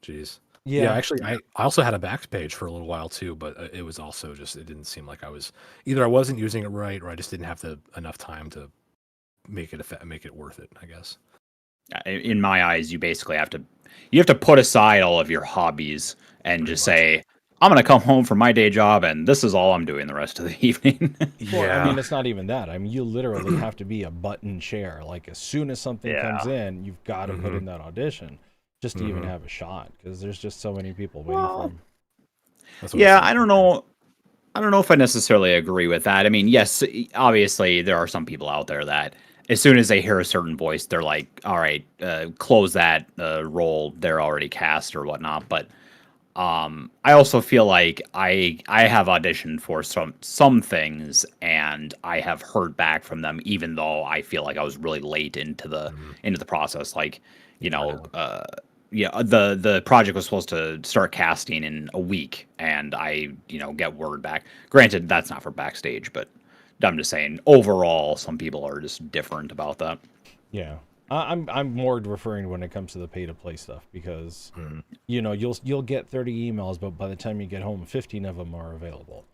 Speaker 5: Jeez.
Speaker 1: Yeah.
Speaker 5: Yeah, actually, I also had a backstage for a little while too, but it was also just, it didn't seem like I was, either I wasn't using it right or I just didn't have enough time to make it worth it, I guess.
Speaker 2: In my eyes, you basically have to put aside all of your hobbies and
Speaker 5: Pretty
Speaker 2: just
Speaker 5: much.
Speaker 2: say, I'm gonna come home from my day job, and this is all I'm doing the rest of the evening.
Speaker 1: Well, I mean, it's not even that. I mean, you literally have to be a button chair. Like, as soon as something comes in, you've got to put in that audition just to even have a shot, because there's just so many people waiting for them.
Speaker 5: That's what it
Speaker 2: Yeah,
Speaker 5: seems
Speaker 2: I don't know. I don't know if I necessarily agree with that. I mean, yes, obviously there are some people out there that as soon as they hear a certain voice, they're like, all right, close that role. They're already cast or whatnot. But I also feel like I have auditioned for some things and I have heard back from them, even though I feel like I was really late
Speaker 5: Mhm.
Speaker 2: into the process. Like, you know,
Speaker 5: Yeah.
Speaker 2: yeah, the project was supposed to start casting in a week, and I, get word back. Granted, that's not for backstage, but I'm just saying overall, some people are just different about that.
Speaker 1: Yeah. I'm more referring when it comes to the pay to play stuff because
Speaker 5: Mhm.
Speaker 1: you'll get 30 emails, but by the time you get home, 15 of them are available.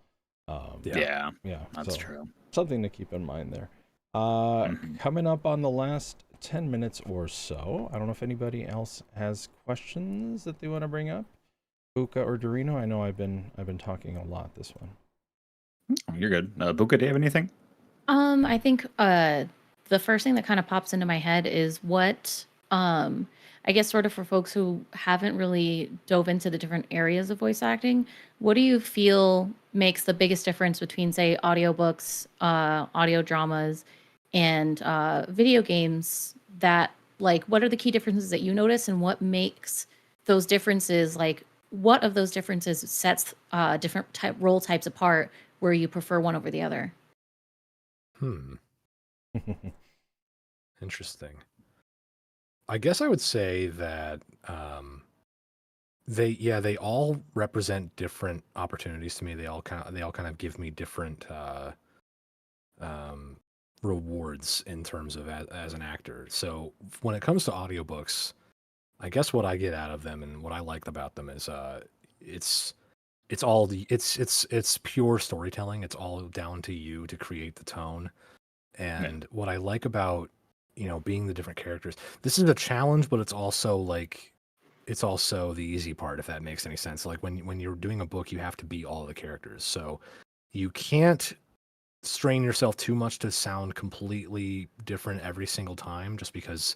Speaker 5: Yeah.
Speaker 2: Yeah,
Speaker 1: Yeah,
Speaker 2: that's
Speaker 1: so
Speaker 2: true.
Speaker 1: something to keep in mind there.
Speaker 2: Mhm.
Speaker 1: Coming up on the last 10 minutes or so, I don't know if anybody else has questions that they want to bring up. Buka or Dorino, I know I've been talking a lot this one.
Speaker 2: Oh, you're good. Buka, do you have anything?
Speaker 3: I think the first thing that kind of pops into my head is what I guess sort of for folks who haven't really dove into the different areas of voice acting, what do you feel makes the biggest difference between say audiobooks, audio dramas, and video games that like what are the key differences that you notice and what makes those differences like what of those differences sets different type role types apart where you prefer one over the other?
Speaker 5: Hmm. Interesting. I guess I would say that they all represent different opportunities to me. They all kind of give me different um, rewards in terms of as an actor. So when it comes to audiobooks, I guess what I get out of them and what I like about them is it's it's all the it's pure storytelling. It's all down to you to create the tone.
Speaker 2: Yeah.
Speaker 5: And what I like about being the different characters, this is a challenge, but it's also the easy part, if that makes any sense. Like when you're doing a book, you have to be all the characters, so you can't strain yourself too much to sound completely different every single time, just because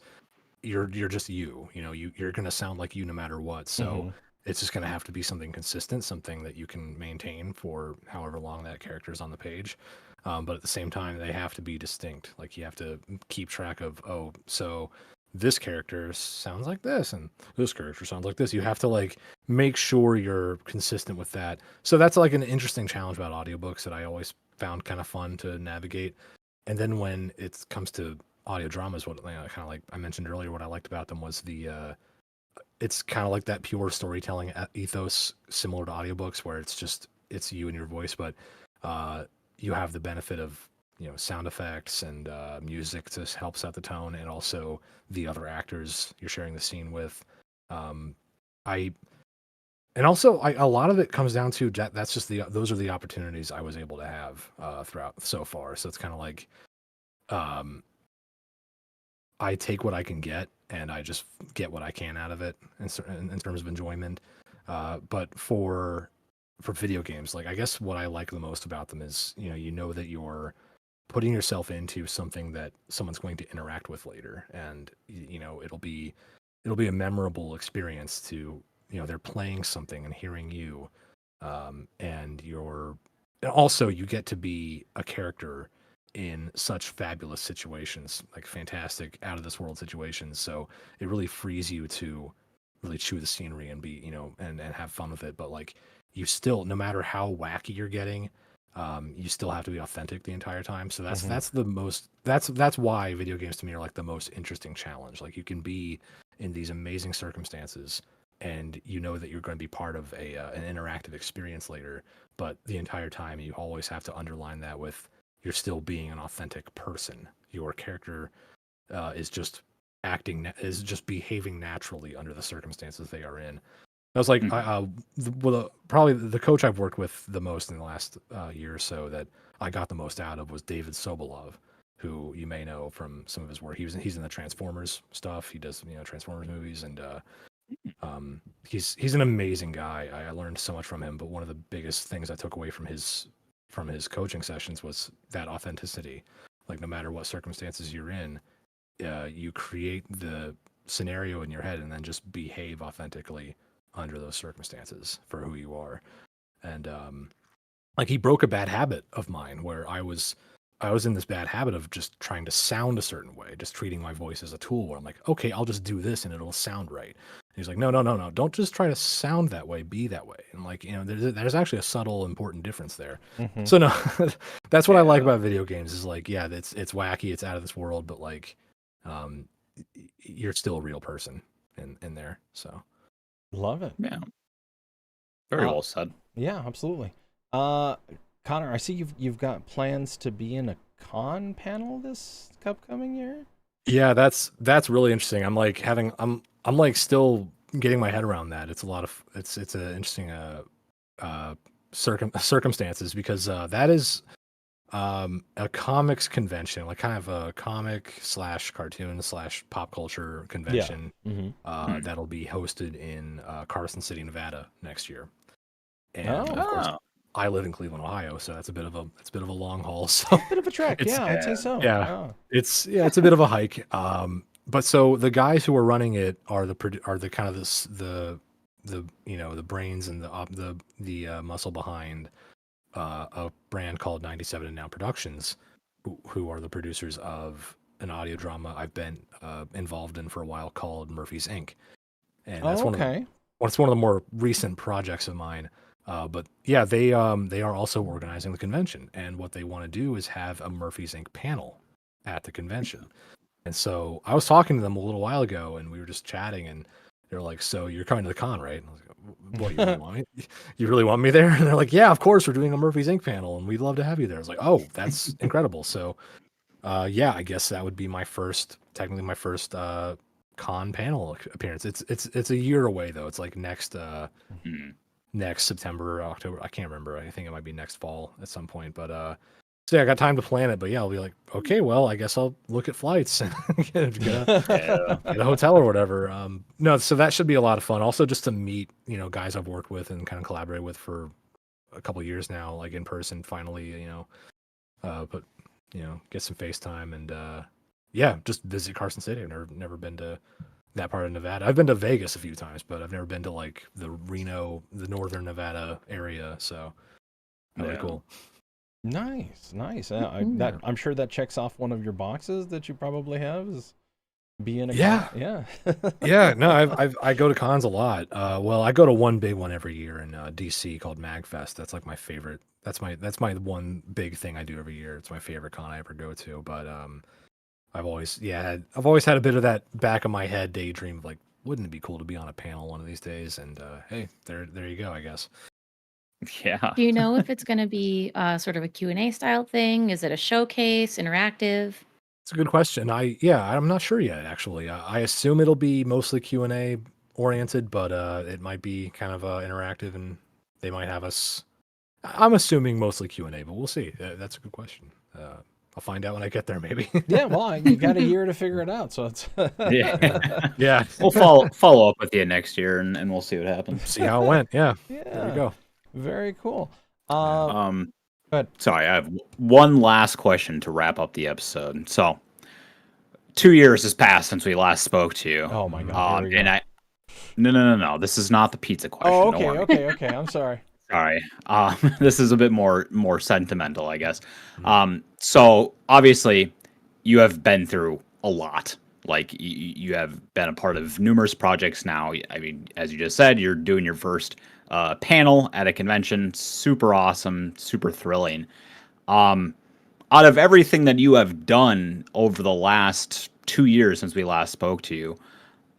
Speaker 5: you're just you're gonna sound like you no matter what. So
Speaker 1: Hmm.
Speaker 5: it's just gonna have to be something consistent, something that you can maintain for however long that character is on the page. But at the same time, they have to be distinct. Like you have to keep track of, oh, so this character sounds like this, and this character sounds like this. You have to like make sure you're consistent with that. So that's like an interesting challenge about audiobooks that I always found kind of fun to navigate. And then when it comes to audio dramas, what kind of like I mentioned earlier, what I liked about them was it's kind of like that pure storytelling ethos, similar to audiobooks, where it's you and your voice, but uh, you have the benefit of sound effects and music to help set the tone, and also the other actors you're sharing the scene with. Um, I and also a lot of it comes down to that's just those are the opportunities I was able to have throughout so far. So it's kind of like um, I take what I can get, and I just get what I can out of it in terms of enjoyment. But for video games, like I guess what I like the most about them is you know that you're putting yourself into something that someone's going to interact with later, and it'll be a memorable experience to they're playing something and hearing you, and also you get to be a character in such fabulous situations, like fantastic out of this world situations. So it really frees you to really chew the scenery and be, and have fun with it. But like you still, no matter how wacky you're getting, you still have to be authentic the entire time. So that's
Speaker 1: Hmm.
Speaker 5: that's the most that's why video games to me are like the most interesting challenge. Like you can be in these amazing circumstances, and you know that you're going to be part of an interactive experience later, but the entire time you always have to underline that with you're still being an authentic person. Your character is just behaving naturally under the circumstances they are in. I was like,
Speaker 2: Mhm.
Speaker 5: probably the coach I've worked with the most in the last year or so that I got the most out of was David Sobolov, who you may know from some of his work. He's in the Transformers stuff. He does Transformers movies, and he's an amazing guy. I learned so much from him. But one of the biggest things I took away from his coaching sessions was that authenticity. Like no matter what circumstances you're in, you create the scenario in your head and then just behave authentically under those circumstances for who you are. And like he broke a bad habit of mine where I was in this bad habit of just trying to sound a certain way, just treating my voice as a tool where I'm like, okay, I'll just do this and it'll sound right. And he's like, no, no, no, no, don't just try to sound that way, be that way. And like, there's actually a subtle, important difference there.
Speaker 1: Mhm.
Speaker 5: So no, that's what I like about video games is like, yeah, it's wacky, it's out of this world, but like, um, you're still a real person in there. So
Speaker 1: Love it.
Speaker 2: Yeah. Very
Speaker 1: Uh,
Speaker 2: well said.
Speaker 1: Yeah, absolutely. Connor, I see you've got plans to be in a con panel this upcoming year.
Speaker 5: yeah, that's really interesting. I'm like still getting my head around that. It's a lot of it's an interesting circumstances because that is a comics convention, like kind of a comic slash cartoon slash pop culture convention
Speaker 1: Mm-hmm.
Speaker 5: that'll be hosted in Carson City, Nevada next year. And
Speaker 1: Oh.
Speaker 5: of course,
Speaker 2: Oh,
Speaker 5: I live in Cleveland, Ohio, so that's a bit of a long haul. So
Speaker 1: Bit of a trek.
Speaker 5: It's-
Speaker 1: Yeah, I'd say so.
Speaker 5: yeah. it's a bit of a hike. But so the guys who are running it are the kind of the the brains and the muscle behind a brand called 97 and Now Productions, who are the producers of an audio drama I've been involved in for a while called Murphy's Inc. And that's
Speaker 1: Oh,
Speaker 5: one of the
Speaker 1: okay.
Speaker 5: it's one of the more recent projects of mine. But yeah, they are also organizing the convention, and what they want to do is have a Murphy's Inc. panel at the convention. And so I was talking to them a little while ago, and we were just chatting, and they're like, "So you're coming to the con, right?" And I was like, "What, you really want me? You really want me there?" And they're like, "Yeah, of course, we're doing a Murphy's Inc. panel, and we'd love to have you there." I was like, "Oh, that's incredible!" So, yeah, I guess that would be technically my first con panel appearance. It's a year away though. It's like next
Speaker 2: hmm.
Speaker 5: next September or October. I can't remember. I think it might be next fall at some point. But so yeah, I got time to plan it. But yeah, I'll be like, okay, well, I guess I'll look at flights and get
Speaker 2: Yeah.
Speaker 5: a hotel or whatever. No, so that should be a lot of fun. Also, just to meet guys I've worked with and kind of collaborate with for a couple years now, like in person. Finally, but get some FaceTime and yeah, just visit Carson City. I've never been to that part of Nevada. I've been to Vegas a few times, but I've never been to like the northern Nevada area. So really
Speaker 2: Yeah.
Speaker 5: cool.
Speaker 1: Nice.
Speaker 3: Mhm.
Speaker 1: I'm sure that checks off one of your boxes that you probably have is being a
Speaker 5: Yeah.
Speaker 1: con. Yeah.
Speaker 5: Yeah, no, I go to cons a lot. Well, I go to one big one every year in DC called MagFest. That's like my favorite. That's my one big thing I do every year. It's my favorite con I ever go to. But I've always had a bit of that back of my head daydream of like, wouldn't it be cool to be on a panel one of these days? And hey, there you go, I guess.
Speaker 2: Yeah.
Speaker 3: Do you know if it's going to be sort of a Q&A style thing? Is it a showcase, interactive?
Speaker 5: It's a good question. I'm not sure yet actually. I assume it'll be mostly Q&A oriented, but it might be kind of interactive, and they might have us. I'm assuming mostly Q&A, but we'll see. That's a good question. I'll find out when I get there, maybe.
Speaker 1: Yeah, well, you got a year to figure it out, so it's
Speaker 2: Yeah.
Speaker 5: Yeah.
Speaker 2: We'll follow up with you next year, and we'll see what happens.
Speaker 5: See how it went. Yeah. There
Speaker 1: Yeah,
Speaker 5: we go.
Speaker 1: very cool.
Speaker 2: Um,
Speaker 1: Go ahead.
Speaker 2: sorry, I have one last question to wrap up the episode. So, 2 years has passed since we last spoke to you.
Speaker 1: Oh my God, here we go.
Speaker 2: And no. This is not the pizza question.
Speaker 1: Oh,
Speaker 2: don't
Speaker 1: okay,
Speaker 2: worry.
Speaker 1: okay. I'm sorry.
Speaker 2: Sorry. This is a bit more sentimental, I guess. So obviously, you have been through a lot. Like you have been a part of numerous projects now. I mean, as you just said, you're doing your first panel at a convention. Super awesome, super thrilling. Out of everything that you have done over the last 2 years since we last spoke to you,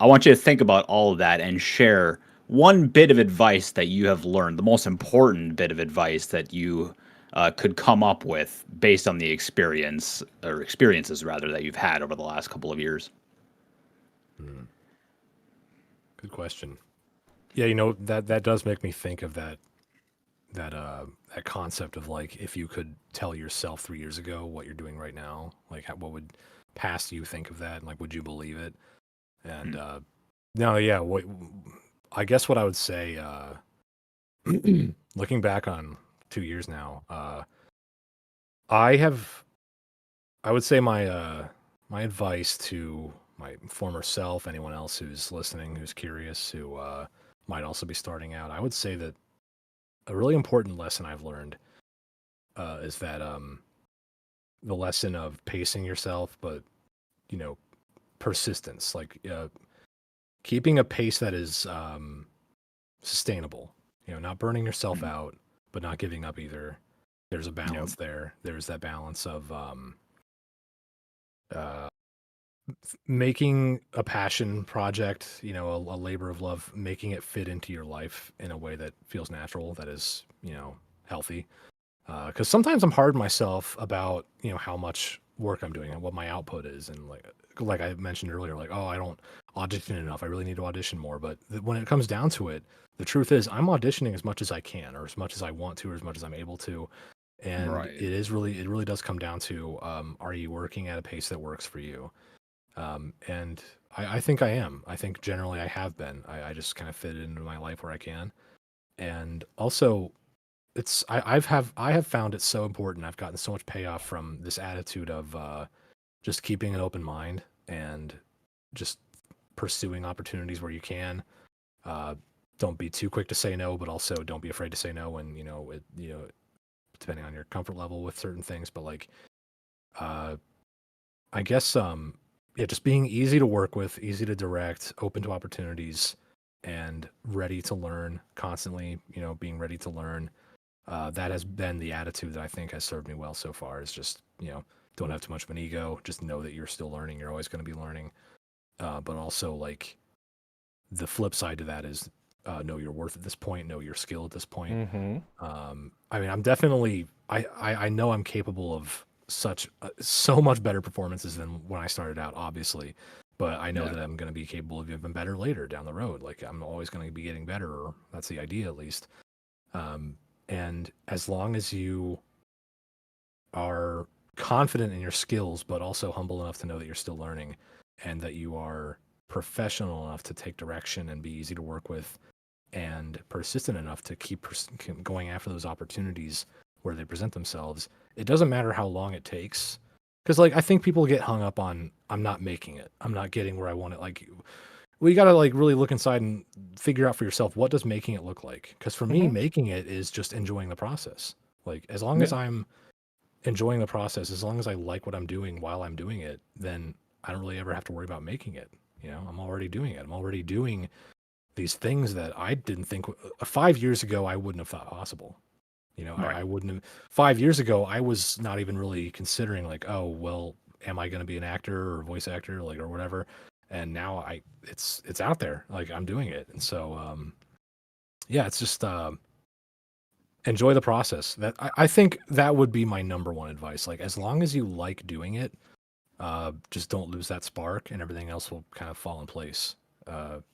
Speaker 2: I want you to think about all of that and share one bit of advice that you have learned, the most important bit of advice that you could come up with based on the experiences rather that you've had over the last couple of years.
Speaker 5: Good question. Yeah, that does make me think of that concept of like, if you could tell yourself 3 years ago what you're doing right now, like what would past you think of that, and like would you believe it? And no, yeah, I guess what I would say, looking back on 2 years now, I would say my advice to my former self, anyone else who's listening, who's curious, who might also be starting out, I would say that a really important lesson I've learned is that the lesson of pacing yourself, but persistence, like keeping a pace that is sustainable. Not burning yourself out, but not giving up either. There's a balance there. There's that balance of making a passion project, a labor of love, making it fit into your life in a way that feels natural, that is, healthy. Because sometimes I'm hard on myself about, how much work I'm doing and what my output is. And like I mentioned earlier, like, oh, I don't audition enough. I really need to audition more. But when it comes down to it, the truth is I'm auditioning as much as I can, or as much as I want to, or as much as I'm able to. And
Speaker 1: Right.
Speaker 5: it really does come down to, are you working at a pace that works for you? And I think I am. I think generally I have been. I just kind of fit it into my life where I can. And also, I have found it so important. I've gotten so much payoff from this attitude of just keeping an open mind and just pursuing opportunities where you can. Don't be too quick to say no, but also don't be afraid to say no when depending on your comfort level with certain things. But like, I guess just being easy to work with, easy to direct, open to opportunities, and ready to learn constantly. Being ready to learn. That has been the attitude that I think has served me well so far. Is just don't have too much of an ego. Just know that you're still learning. You're always going to be learning. But also, like, the flip side to that is know your worth at this point. Know your skill at this point.
Speaker 1: Mm-hmm.
Speaker 5: I mean, I'm definitely. I know I'm capable of so much better performances than when I started out, obviously. But I know that I'm going to be capable of even better later down the road. Like, I'm always going to be getting better, or that's the idea at least. And as long as you are confident in your skills, but also humble enough to know that you're still learning, and that you are professional enough to take direction and be easy to work with, and persistent enough to keep going after those opportunities where they present themselves, it doesn't matter how long it takes. Because, like, I think people get hung up on, I'm not making it, I'm not getting where I want it. Like, well, you got to like really look inside and figure out for yourself, what does making it look like? Because for me, making it is just enjoying the process. Like, as long as I'm enjoying the process, as long as I like what I'm doing while I'm doing it, then I don't really ever have to worry about making it. I'm already doing it. I'm already doing these things that I didn't think 5 years ago I wouldn't have thought possible. I wouldn't have. 5 years ago, I was not even really considering, like, oh, well, am I going to be an actor or voice actor, like, or whatever? And now it's out there, like, I'm doing it. And so, it's just, enjoy the process. That I think that would be my number one advice. Like, as long as you like doing it, just don't lose that spark, and everything else will kind of fall in place,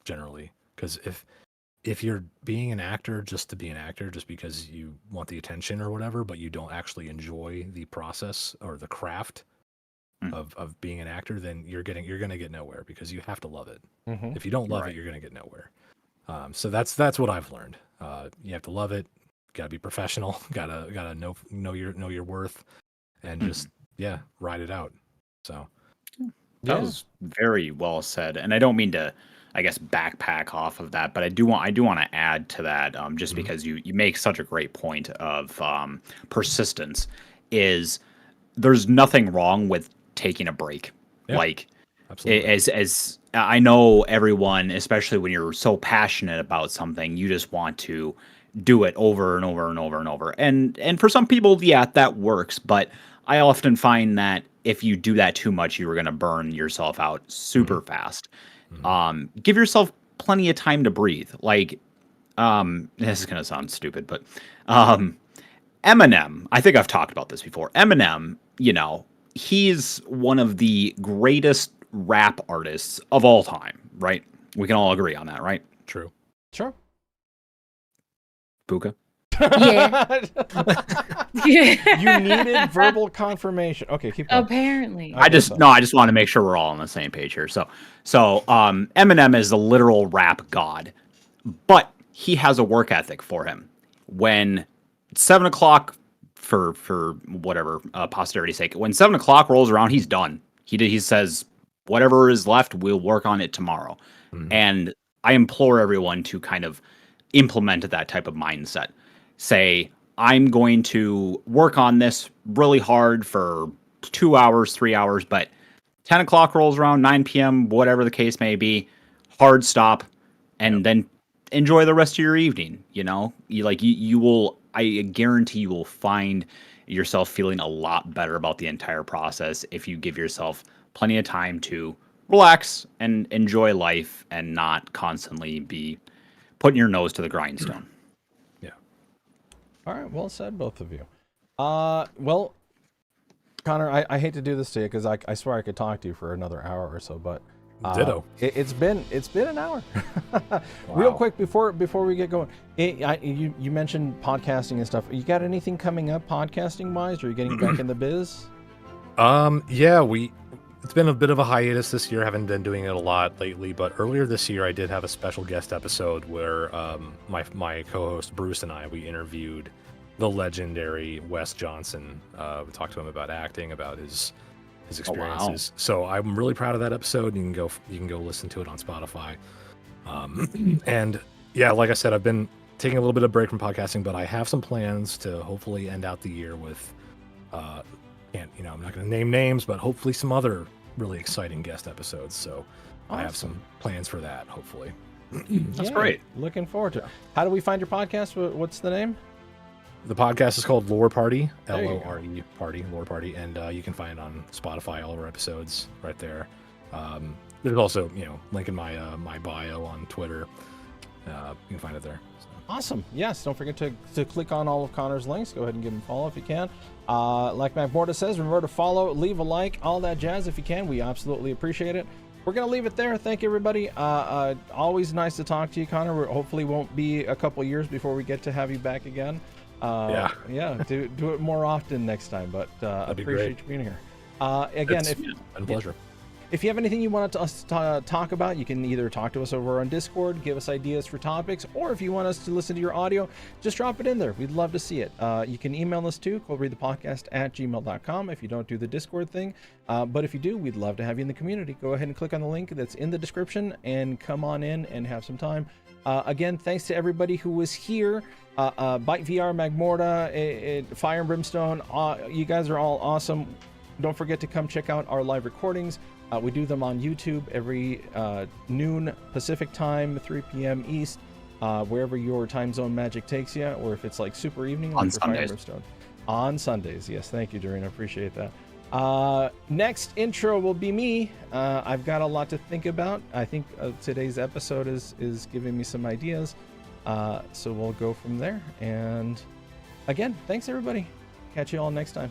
Speaker 5: generally. Because if you're being an actor just to be an actor, just because you want the attention or whatever, but you don't actually enjoy the process or the craft of being an actor, then you're going to get nowhere, because you have to love it. If you don't love it, you're going to get nowhere. So that's what I've learned. You have to love it. Got to be professional. Gotta know your worth, and just ride it out. So
Speaker 2: that was very well said, and I don't mean to, I guess, backpack off of that, but I do want to add to that, just because you make such a great point of persistence. Is there's nothing wrong with taking a break. Like,
Speaker 5: absolutely.
Speaker 2: as I know, everyone, especially when you're so passionate about something, you just want to do it over and over and over and over. And for some people, that works. But I often find that if you do that too much, you are going to burn yourself out super fast. Give yourself plenty of time to breathe. Like, this is going to sound stupid, but Eminem, I think I've talked about this before. Eminem, he's one of the greatest rap artists of all time, right? We can all agree on that, right?
Speaker 5: True.
Speaker 1: Sure.
Speaker 2: Puka?
Speaker 3: Yeah.
Speaker 1: You needed verbal confirmation. Okay, keep going.
Speaker 3: Apparently.
Speaker 2: I just want to make sure we're all on the same page here. So Eminem is the literal rap god, but he has a work ethic for him. When 7 o'clock, for whatever posterity's sake, when 7 o'clock rolls around, he's done. He says, whatever is left, we'll work on it tomorrow. And I implore everyone to kind of implement that type of mindset. Say, I'm going to work on this really hard for 2 hours, 3 hours, but 10 o'clock rolls around, 9 p.m., whatever the case may be, hard stop, and then enjoy the rest of your evening. You know, you will, I guarantee you will find yourself feeling a lot better about the entire process if you give yourself plenty of time to relax and enjoy life and not constantly be putting your nose to the grindstone.
Speaker 5: Yeah.
Speaker 1: All right, well said, both of you. Well, Connor, I hate to do this to you because I swear I could talk to you for another hour or so, but
Speaker 5: Ditto.
Speaker 1: It's been an hour. Real quick before we get going, you mentioned podcasting and stuff. You got anything coming up podcasting wise? Are you getting back in the biz?
Speaker 5: Yeah, it's been a bit of a hiatus this year. Haven't been doing it a lot lately, but earlier this year I did have a special guest episode where my co-host Bruce and we interviewed the legendary Wes Johnson. We talked to him about acting, about his experiences. So I'm really proud of that episode. You can go listen to it on Spotify. And yeah, like I said, I've been taking a little bit of break from podcasting, but I have some plans to hopefully end out the year with I'm not going to name names, but hopefully some other really exciting guest episodes. So I have some plans for that, hopefully.
Speaker 2: That's great.
Speaker 1: Looking forward to it. How do we find your podcast? What's the name?
Speaker 5: The podcast is called Lore Party,
Speaker 1: There you go.
Speaker 5: Lore Party, Lore Party, and you can find it on Spotify, all of our episodes right there. There's also, link in my my bio on Twitter. You can find it there. So.
Speaker 1: Awesome. Yes, don't forget to click on all of Connor's links. Go ahead and give him a follow if you can. Like Magmorta says, remember to follow, leave a like, all that jazz if you can. We absolutely appreciate it. We're going to leave it there. Thank you, everybody. Always nice to talk to you, Connor. Hopefully won't be a couple years before we get to have you back again. Yeah, do it more often next time, but appreciate you being here. Again,
Speaker 5: It's been a pleasure.
Speaker 1: If you have anything you want us to talk about, you can either talk to us over on Discord, give us ideas for topics, or if you want us to listen to your audio, just drop it in there. We'd love to see it. You can email us too, coldreadthepodcast@gmail.com if you don't do the Discord thing. But if you do, we'd love to have you in the community. Go ahead and click on the link that's in the description and come on in and have some time. Again, thanks to everybody who was here. Byte VR, Magmorta, Fire and Brimstone, you guys are all awesome. Don't forget to come check out our live recordings. We do them on YouTube every noon Pacific time, 3 p.m. East, wherever your time zone magic takes you, or if it's like super evening,
Speaker 2: On
Speaker 1: like for Fire and
Speaker 2: Sundays.
Speaker 1: Brimstone. On Sundays, yes. Thank you, Doreen. I appreciate that. Next intro will be me. I've got a lot to think about. I think today's episode is giving me some ideas. So we'll go from there. And again, thanks everybody. Catch you all next time.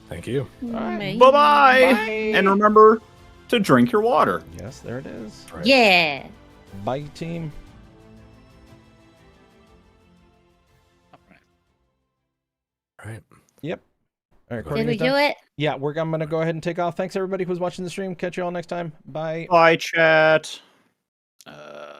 Speaker 5: Thank you.
Speaker 1: All right.
Speaker 2: Bye-bye.
Speaker 1: Bye.
Speaker 2: And remember to drink your water.
Speaker 1: Yes, there it is.
Speaker 5: Right.
Speaker 3: Yeah.
Speaker 1: Bye, team.
Speaker 5: All right.
Speaker 1: Yep. All right,
Speaker 3: Did
Speaker 1: Courtney,
Speaker 3: we
Speaker 1: you done?
Speaker 3: do it?
Speaker 1: Yeah, I'm going to go ahead and take off. Thanks everybody who's watching the stream. Catch you all next time. Bye.
Speaker 2: Bye, chat.